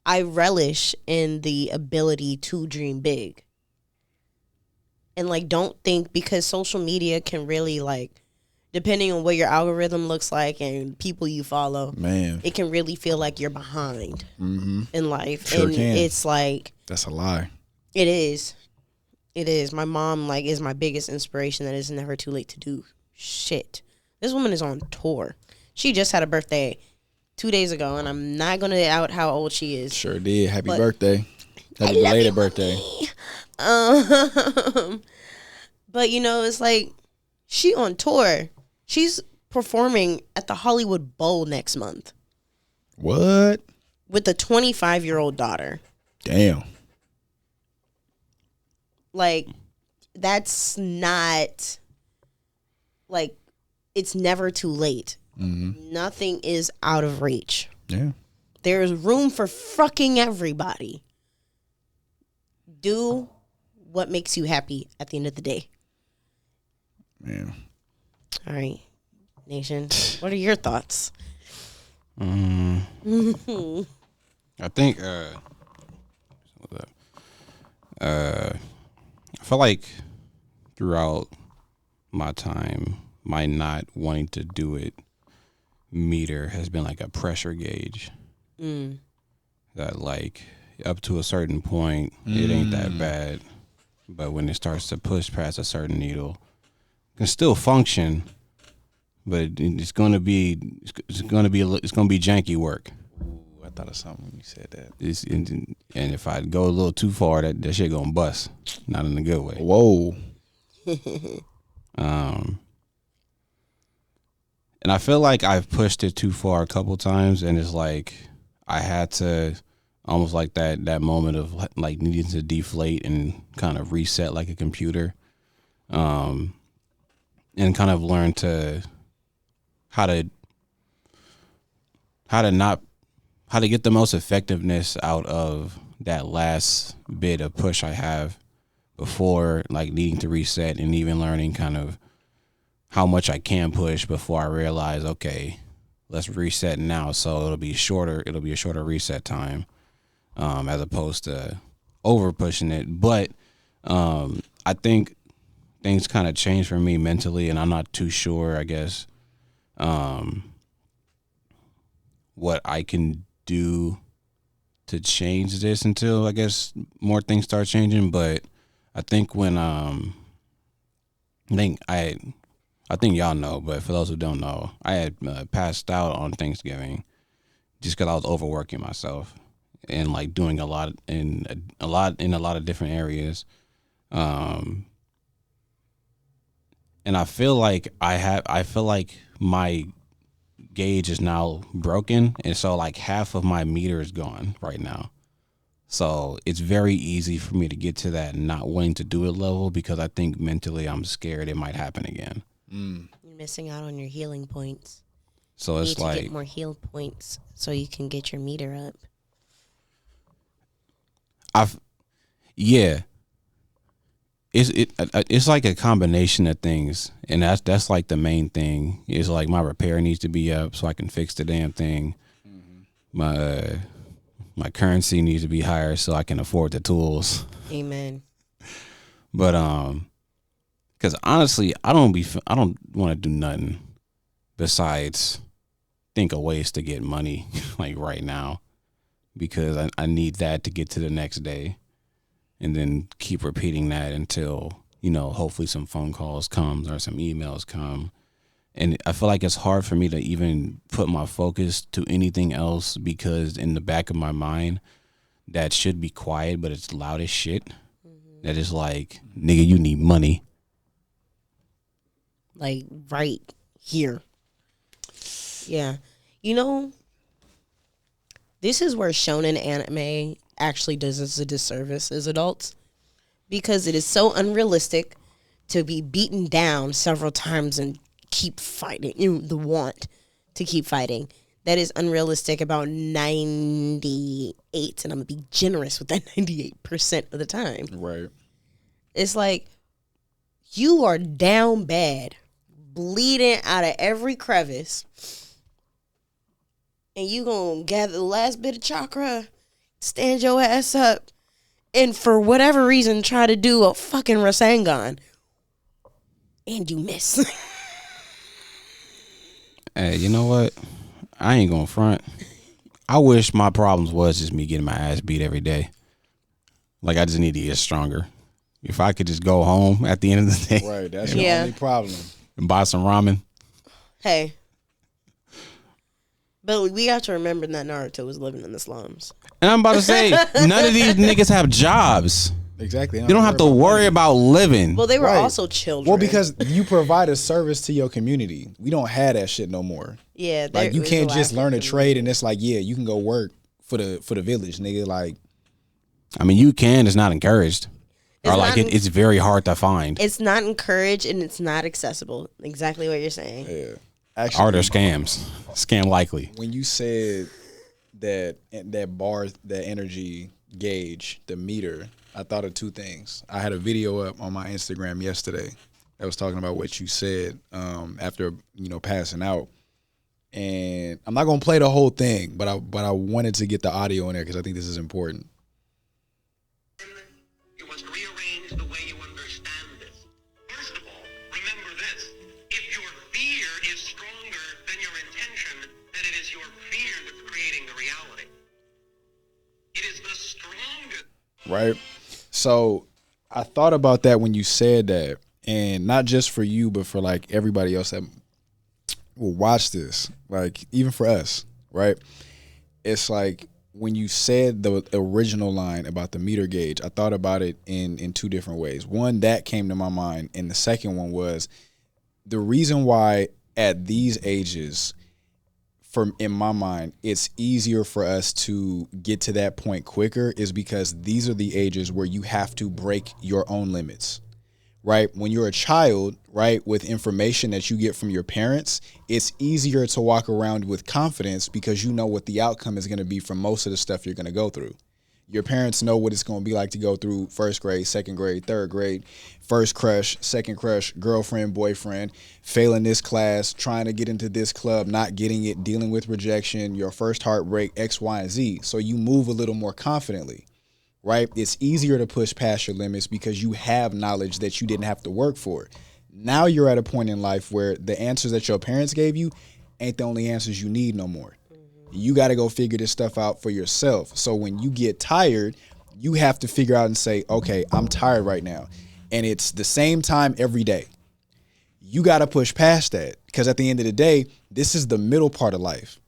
I relish in the ability to dream big. And like, don't think because social media can really, like, depending on what your algorithm looks like and people you follow, Man, it can really feel like you're behind in life. Sure and can. It's like, that's a lie. it is. It is. My mom, like, is my biggest inspiration that it's never too late to do shit. This woman is on tour. She just had a birthday 2 days ago, and I'm not going to out how old she is. Sure did. Happy But birthday. Happy belated birthday. But, you know, it's like, she on tour. She's performing at the Hollywood Bowl next month What? with a 25-year-old daughter. Damn. Like, that's not, like, it's never too late. Mm-hmm. Nothing is out of reach. Yeah. There is room for fucking everybody. Do what makes you happy at the end of the day. Man. All right, Nation, what are your thoughts? I think what's up? I feel like throughout my time, my not wanting to do it meter has been like a pressure gauge. That, like, up to a certain point, it ain't that bad, but when it starts to push past a certain needle, it can still function, but it's gonna be janky work. Ooh, I thought of something when you said that. And if I go a little too far, that shit gonna bust. Not in a good way. Whoa. And I feel like I've pushed it too far a couple times, and it's like I had to almost like that moment of like needing to deflate and kind of reset like a computer, and kind of learn to how to get the most effectiveness out of that last bit of push I have before like needing to reset, and even learning kind of how much I can push before I realize, okay, let's reset now. So it'll be a shorter reset time, as opposed to over pushing it. But I think things kind of changed for me mentally, and I'm not too sure, I guess, what I can do to change this until I guess more things start changing. But I think when I think y'all know, but for those who don't know, I had passed out on Thanksgiving just because I was overworking myself and like doing a lot in a lot of different areas, and I feel like my gauge is now broken, and so like half of my meter is gone right now. So it's very easy for me to get to that not wanting to do it level because I think mentally I'm scared it might happen again. You're missing out on your healing points. So You it's need to like, get more heal points so you can get your meter up. yeah, it's like a combination of things, and that's like the main thing. Is like my repair needs to be up so I can fix the damn thing. My currency needs to be higher so I can afford the tools. Amen. But because honestly, I don't want to do nothing besides think of ways to get money like right now, because I need that to get to the next day, and then keep repeating that until, you know, hopefully some phone calls comes or some emails come. And I feel like it's hard for me to even put my focus to anything else because in the back of my mind, that should be quiet, but it's loud as shit. That is like, nigga, you need money. Like right here. Yeah. You know, this is where shonen anime actually does us a disservice as adults, because it is so unrealistic to be beaten down several times and keep fighting. The want to keep fighting. That is unrealistic about 98, and I'm going to be generous with that 98% of the time. Right. It's like you are down bad, bleeding out of every crevice, and you going to gather the last bit of chakra, stand your ass up, and for whatever reason try to do a fucking Rasengan, and you miss. Hey, you know what? I ain't gonna front. I wish my problems was just me getting my ass beat every day. Like, I just need to get stronger. If I could just go home at the end of the day, Right. That's your only problem. and buy some ramen. Hey. But we have to remember that Naruto was living in the slums. And I'm about to say, none of these niggas have jobs. Exactly. You don't have to worry about living. Well, they were Right. also children. Well, because you provide a service to your community. We don't have that shit no more. yeah, Like, you can't just learn a trade. trade and it's like, yeah, you can go work for the village, nigga. Like, I mean, you can. It's not encouraged. It's Or like not it's very hard to find. It's not encouraged and it's not accessible. Exactly what you're saying. yeah. Actually, Art or scams. Scam likely. when you said that bar, that energy gauge, the meter, I thought of two things. I had a video up on my Instagram yesterday that was talking about what you said after, you know, passing out. And I'm not gonna play the whole thing, but I wanted to get the audio in there because I think this is important. You must rearrange the way you understand this. First of all, remember this. If your fear is stronger than your intention, then it is your fear that's creating the reality. It is the strongest. Right? So I thought about that when you said that, and not just for you, but for like everybody else that will watch this, like even for us, right? It's like when you said the original line about the meter gauge, I thought about it in two different ways. One, that came to my mind, and the second one was the reason why at these ages, in my mind, it's easier for us to get to that point quicker is because these are the ages where you have to break your own limits, right? When you're a child, right, with information that you get from your parents, it's easier to walk around with confidence because you know what the outcome is going to be for most of the stuff you're going to go through. Your parents know what it's going to be like to go through first grade, second grade, third grade, first crush, second crush, girlfriend, boyfriend, failing this class, trying to get into this club, not getting it, dealing with rejection, your first heartbreak, X, Y, and Z. So you move a little more confidently, right? It's easier to push past your limits because you have knowledge that you didn't have to work for. Now you're at a point in life where the answers that your parents gave you ain't the only answers you need no more. You got to go figure this stuff out for yourself. So when you get tired, you have to figure out and say, okay, I'm tired right now. And it's the same time every day. You got to push past that because at the end of the day, this is the middle part of life.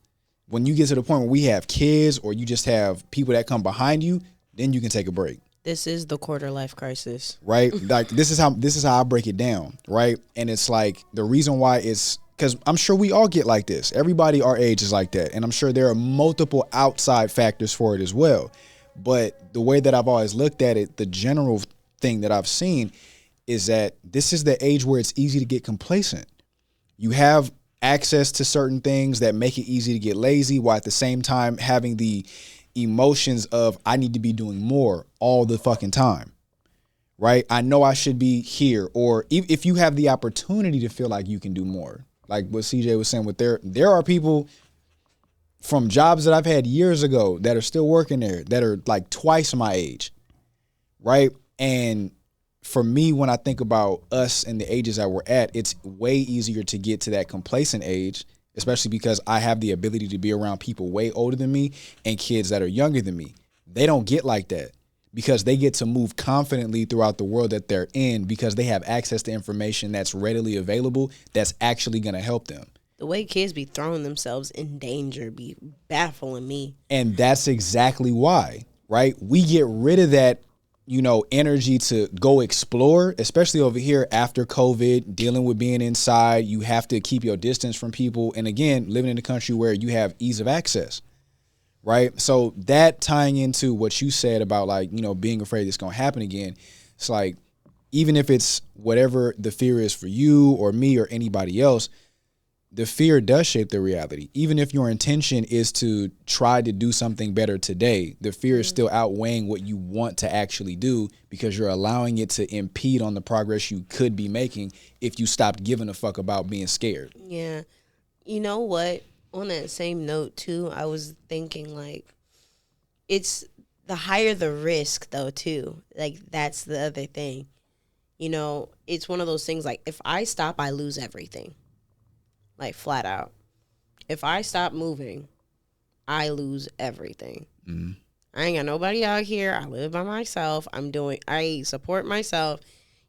When you get to the point where we have kids or you just have people that come behind you, then you can take a break. This is the quarter life crisis. Right? Like this is how I break it down, right? And it's like the reason why it's because I'm sure we all get like this. Everybody our age is like that. And I'm sure there are multiple outside factors for it as well. But the way that I've always looked at it, the general thing that I've seen is that this is the age where it's easy to get complacent. You have access to certain things that make it easy to get lazy, while at the same time having the emotions of I need to be doing more all the fucking time. Right? I know I should be here. Or if you have the opportunity to feel like you can do more, like what CJ was saying with there are people from jobs that I've had years ago that are still working there that are like twice my age. Right? And for me, when I think about us and the ages that we're at, it's way easier to get to that complacent age, especially because I have the ability to be around people way older than me and kids that are younger than me. They don't get like that, because they get to move confidently throughout the world that they're in because they have access to information that's readily available that's actually going to help them. The way kids be throwing themselves in danger be baffling me. And that's exactly why, right? We get rid of that, energy to go explore, especially over here after COVID, dealing with being inside. You have to keep your distance from people. And again, living in a country where you have ease of access. Right. So that tying into what you said about being afraid it's going to happen again. It's like, even if it's whatever the fear is for you or me or anybody else, the fear does shape the reality. Even if your intention is to try to do something better today, the fear is still outweighing what you want to actually do, because you're allowing it to impede on the progress you could be making if you stopped giving a fuck about being scared. Yeah. You know what? On that same note, too, I was thinking, it's the higher the risk, though, too. That's the other thing. It's one of those things, if I stop, I lose everything. Flat out. If I stop moving, I lose everything. Mm-hmm. I ain't got nobody out here. I live by myself. I support myself.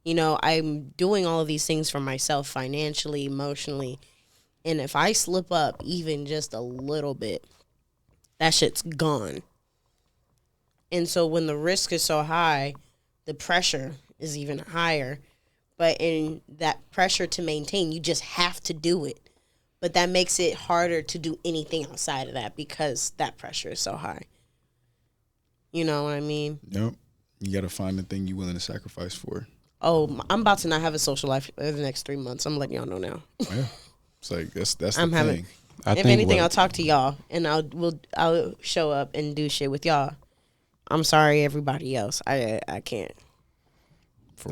I'm doing all of these things for myself financially, emotionally. And if I slip up even just a little bit, that shit's gone. And so when the risk is so high, the pressure is even higher. But in that pressure to maintain, you just have to do it. But that makes it harder to do anything outside of that because that pressure is so high. You know what I mean? Yep. You got to find the thing you're willing to sacrifice for. Oh, I'm about to not have a social life in the next 3 months. I'm letting y'all know now. Yeah. It's like that's the thing. If anything, I'll talk to y'all and I'll show up and do shit with y'all. I'm sorry, everybody else. I can't.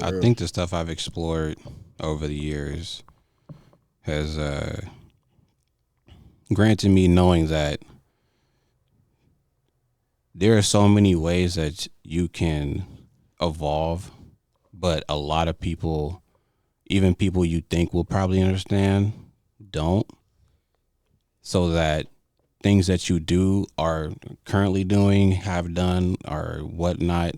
I think the stuff I've explored over the years has granted me knowing that there are so many ways that you can evolve, but a lot of people, even people you think will probably understand, don't. So that things that you do are currently doing, have done, or whatnot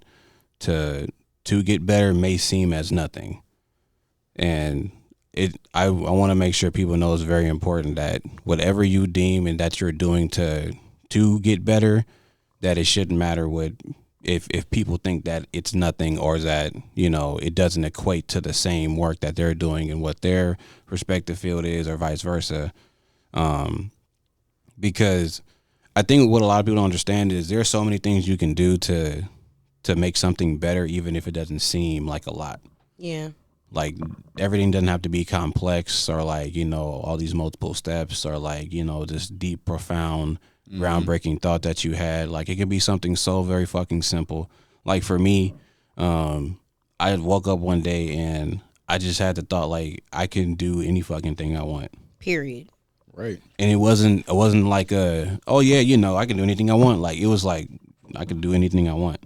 to get better may seem as nothing. And I want to make sure people know it's very important that whatever you deem and that you're doing to get better, that it shouldn't matter what if people think that it's nothing or that, it doesn't equate to the same work that they're doing and what their respective field is, or vice versa. Because I think what a lot of people don't understand is there are so many things you can do to make something better, even if it doesn't seem like a lot. Yeah. Like, everything doesn't have to be complex or all these multiple steps or this deep, profound, groundbreaking thought that you had. Like, it could be something so very fucking simple. Like, for me, I woke up one day and I just had the thought, I can do any fucking thing I want. Period. Right. And it wasn't like I can do anything I want. Like, it was like, I can do anything I want.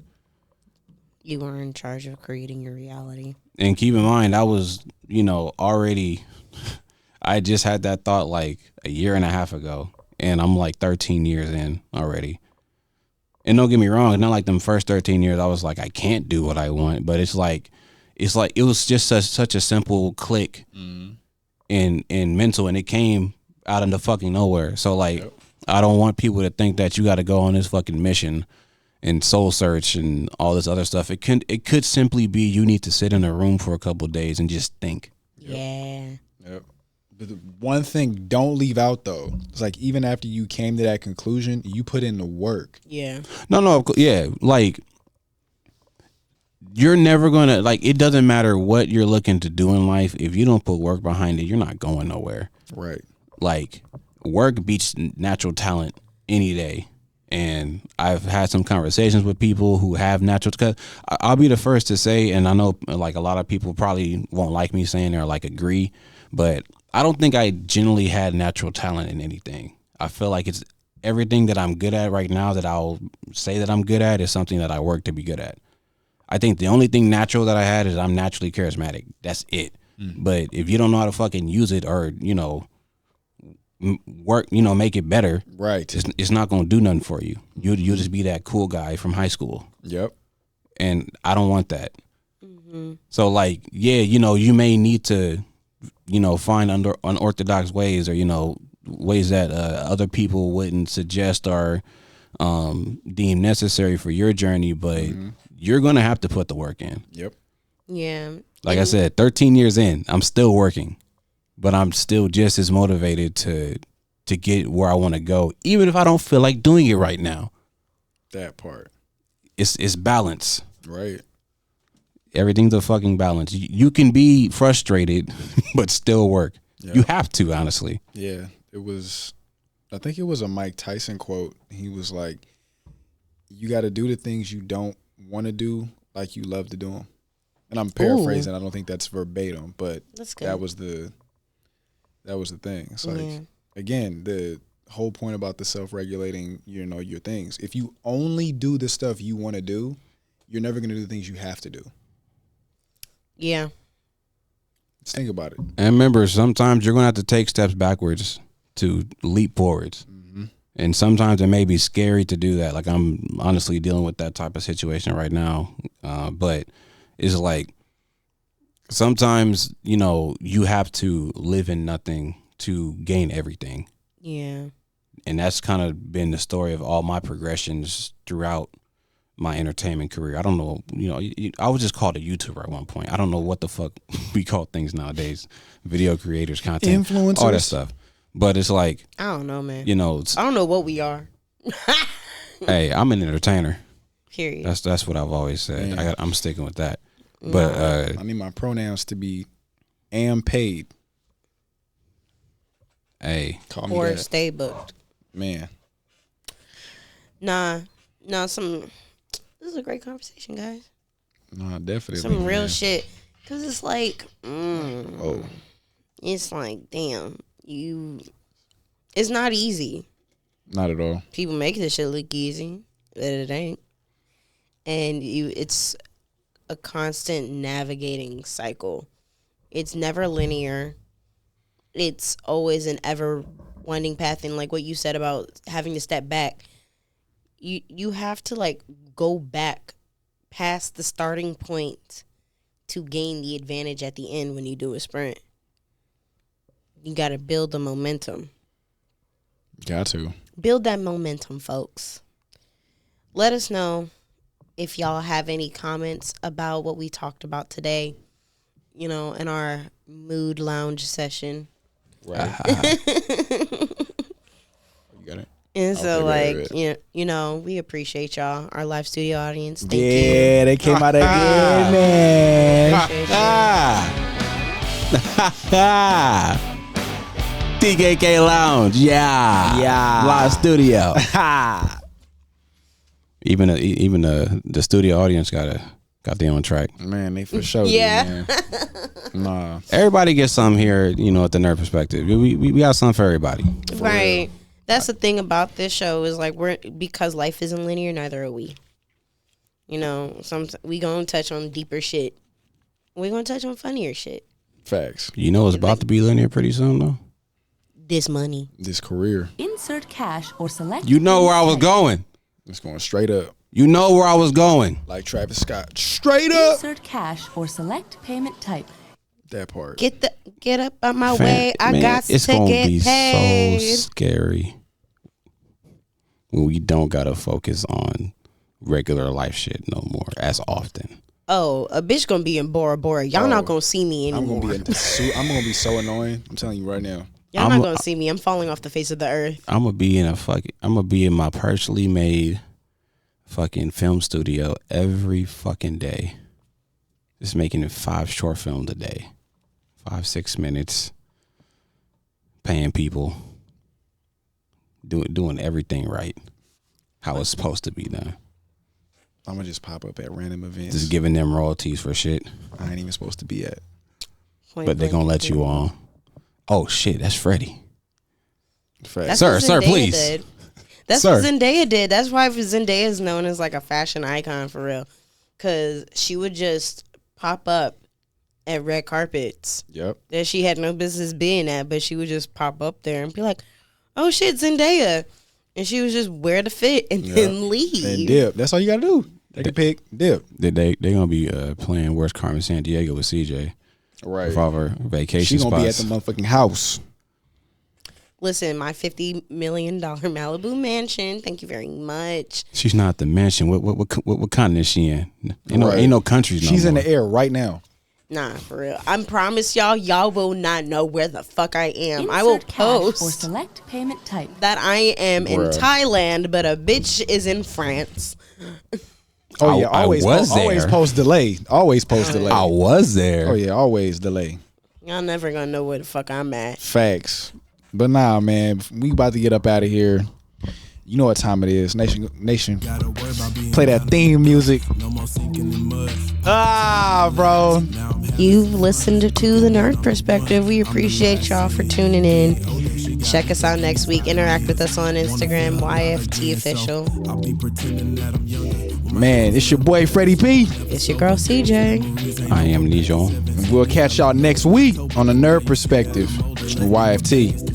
You are in charge of creating your reality. And keep in mind, I was, already, I just had that thought a year and a half ago, and I'm 13 years in already. And don't get me wrong, it's not like them first 13 years I was like, I can't do what I want, but it's like it was just such a simple click in mental, and it came out of the fucking nowhere. So I don't want people to think that you got to go on this fucking mission and soul search and all this other stuff. It could simply be you need to sit in a room for a couple of days and just think. Yeah. Yep. the one thing don't leave out though, it's like even after you came to that conclusion, you put in the work. Yeah. No, yeah, like you're never gonna like. It doesn't matter what you're looking to do in life. If you don't put work behind it, you're not going nowhere. Right. Like work beats natural talent any day. And I've had some conversations with people who have natural. Cause I'll be the first to say, and I know like a lot of people probably won't like me saying or like agree, but I don't think I generally had natural talent in anything. I feel like it's everything that I'm good at right now that I'll say that I'm good at is something that I work to be good at. I think the only thing natural that I had is I'm naturally charismatic. That's it. But if you don't know how to fucking use it or, work, make it better. Right. It's not going to do nothing for you. You'll just be that cool guy from high school. Yep. And I don't want that. So like, yeah, you may need to, find unorthodox ways or, ways that other people wouldn't suggest or deem necessary for your journey, but you're going to have to put the work in. Yep. Yeah. Like I said, 13 years in, I'm still working, but I'm still just as motivated to get where I want to go, even if I don't feel like doing it right now. That part. It's balance. Right. Everything's a fucking balance. You can be frustrated, but still work. Yep. You have to, honestly. Yeah. I think it was a Mike Tyson quote. He was like, you got to do the things you don't want to do like you love to do them. And I'm paraphrasing. I don't think that's verbatim, but That's good. that was the thing. It's like, again, the whole point about the self-regulating, your things. If you only do the stuff you want to do, you're never going to do the things you have to do. Yeah. Just think about it. And remember, sometimes you're going to have to take steps backwards to leap forwards. And sometimes it may be scary to do that. Like I'm honestly dealing with that type of situation right now. But it's like sometimes, you have to live in nothing to gain everything. Yeah. And that's kind of been the story of all my progressions throughout my entertainment career. I don't know, I was just called a YouTuber at one point. I don't know what the fuck we call things nowadays. Video creators, content, influencers, all that stuff. But it's like, I don't know, man. I don't know what we are. Hey, I'm an entertainer. Period. That's what I've always said. Yeah. I'm sticking with that. But I need my pronouns to be am paid. Hey, Call me Or that. stay booked. Man. Nah, this is a great conversation, guys. No, definitely. Some real man. shit. Cause it's like, Oh. it's like, damn, it's not easy. Not at all. People make this shit look easy, but it ain't. And it's a constant navigating cycle. It's never linear. It's always an ever winding path. And like what you said about having to step back, you have to like go back past the starting point to gain the advantage at the end when you do a sprint. You got to build the momentum. Got to. Build that momentum, folks. Let us know if y'all have any comments about what we talked about today, in our mood lounge session. Right. You got it. And so, Okay, right. We appreciate y'all, our live studio audience. Thank Yeah, they came out again, man. TKK Lounge, yeah, live studio. Even the studio audience got they on track. Man, they for sure. Yeah. Man. Nah. Everybody gets some here, at the Nerd Perspective. We got some for everybody. Right. That's the thing about this show is like because life isn't linear, neither are we. We gonna touch on deeper shit. We gonna touch on funnier shit. Facts. It's about to be linear pretty soon, though. This money. This career. Insert cash or select. You know where I was going. It's going straight up. You know where I was going. Like Travis Scott. Straight up. Insert cash or select payment type. That part. Get up on my way. I Man, got to it's gonna get be paid. so scary when we don't gotta focus on regular life shit no more as often. oh, a bitch gonna be in Bora Bora. Y'all not gonna see me anymore. I'm gonna be so annoying. I'm telling you right now. Y'all not gonna see me. I'm falling off the face of the earth. I'm gonna be in my personally made fucking film studio every fucking day. Just making 5 short films a day. 5-6 minutes. Paying people. Doing everything right. How it's supposed to be done. I'm gonna just pop up at random events. Just giving them royalties for shit. I ain't even supposed to be at. But they gonna let you on. Oh shit, that's Freddie. That's Sir, what sir, Zendaya please. did. That's Sir. what Zendaya did. That's why Zendaya is known as like a fashion icon for real. Cause she would just pop up at red carpets Yep. that she had no business being at, but she would just pop up there and be like, "Oh shit, Zendaya," and she would just wear the fit and then leave. And dip. That's all you gotta do. Take a pic, dip. They gonna be playing Where's Carmen San Diego with CJ. Right. With all her vacation She's gonna spots. be at the motherfucking house. Listen, my $50 million Malibu mansion. Thank you very much. She's not at the mansion. What continent is she in? Ain't no countries. She's no in more. the air right now. Nah, for real. I promise y'all will not know where the fuck I am. I will Insert cash or post select payment type. that I am in Bruh. Thailand, but a bitch is in France. Oh yeah, I always was always there. post delay. Always post delay. I was there. Oh yeah, always delay. Y'all never gonna know where the fuck I'm at. Facts. But nah, man, we about to get up out of here. You know what time it is. Nation. Play that theme music. Ah, bro. You've listened to The Nerd Perspective. We appreciate y'all for tuning in. Check us out next week. Interact with us on Instagram, YFT Official. Man, it's your boy Freddie P. It's your girl CJ. I am Nijon. And we'll catch y'all next week on The Nerd Perspective. YFT.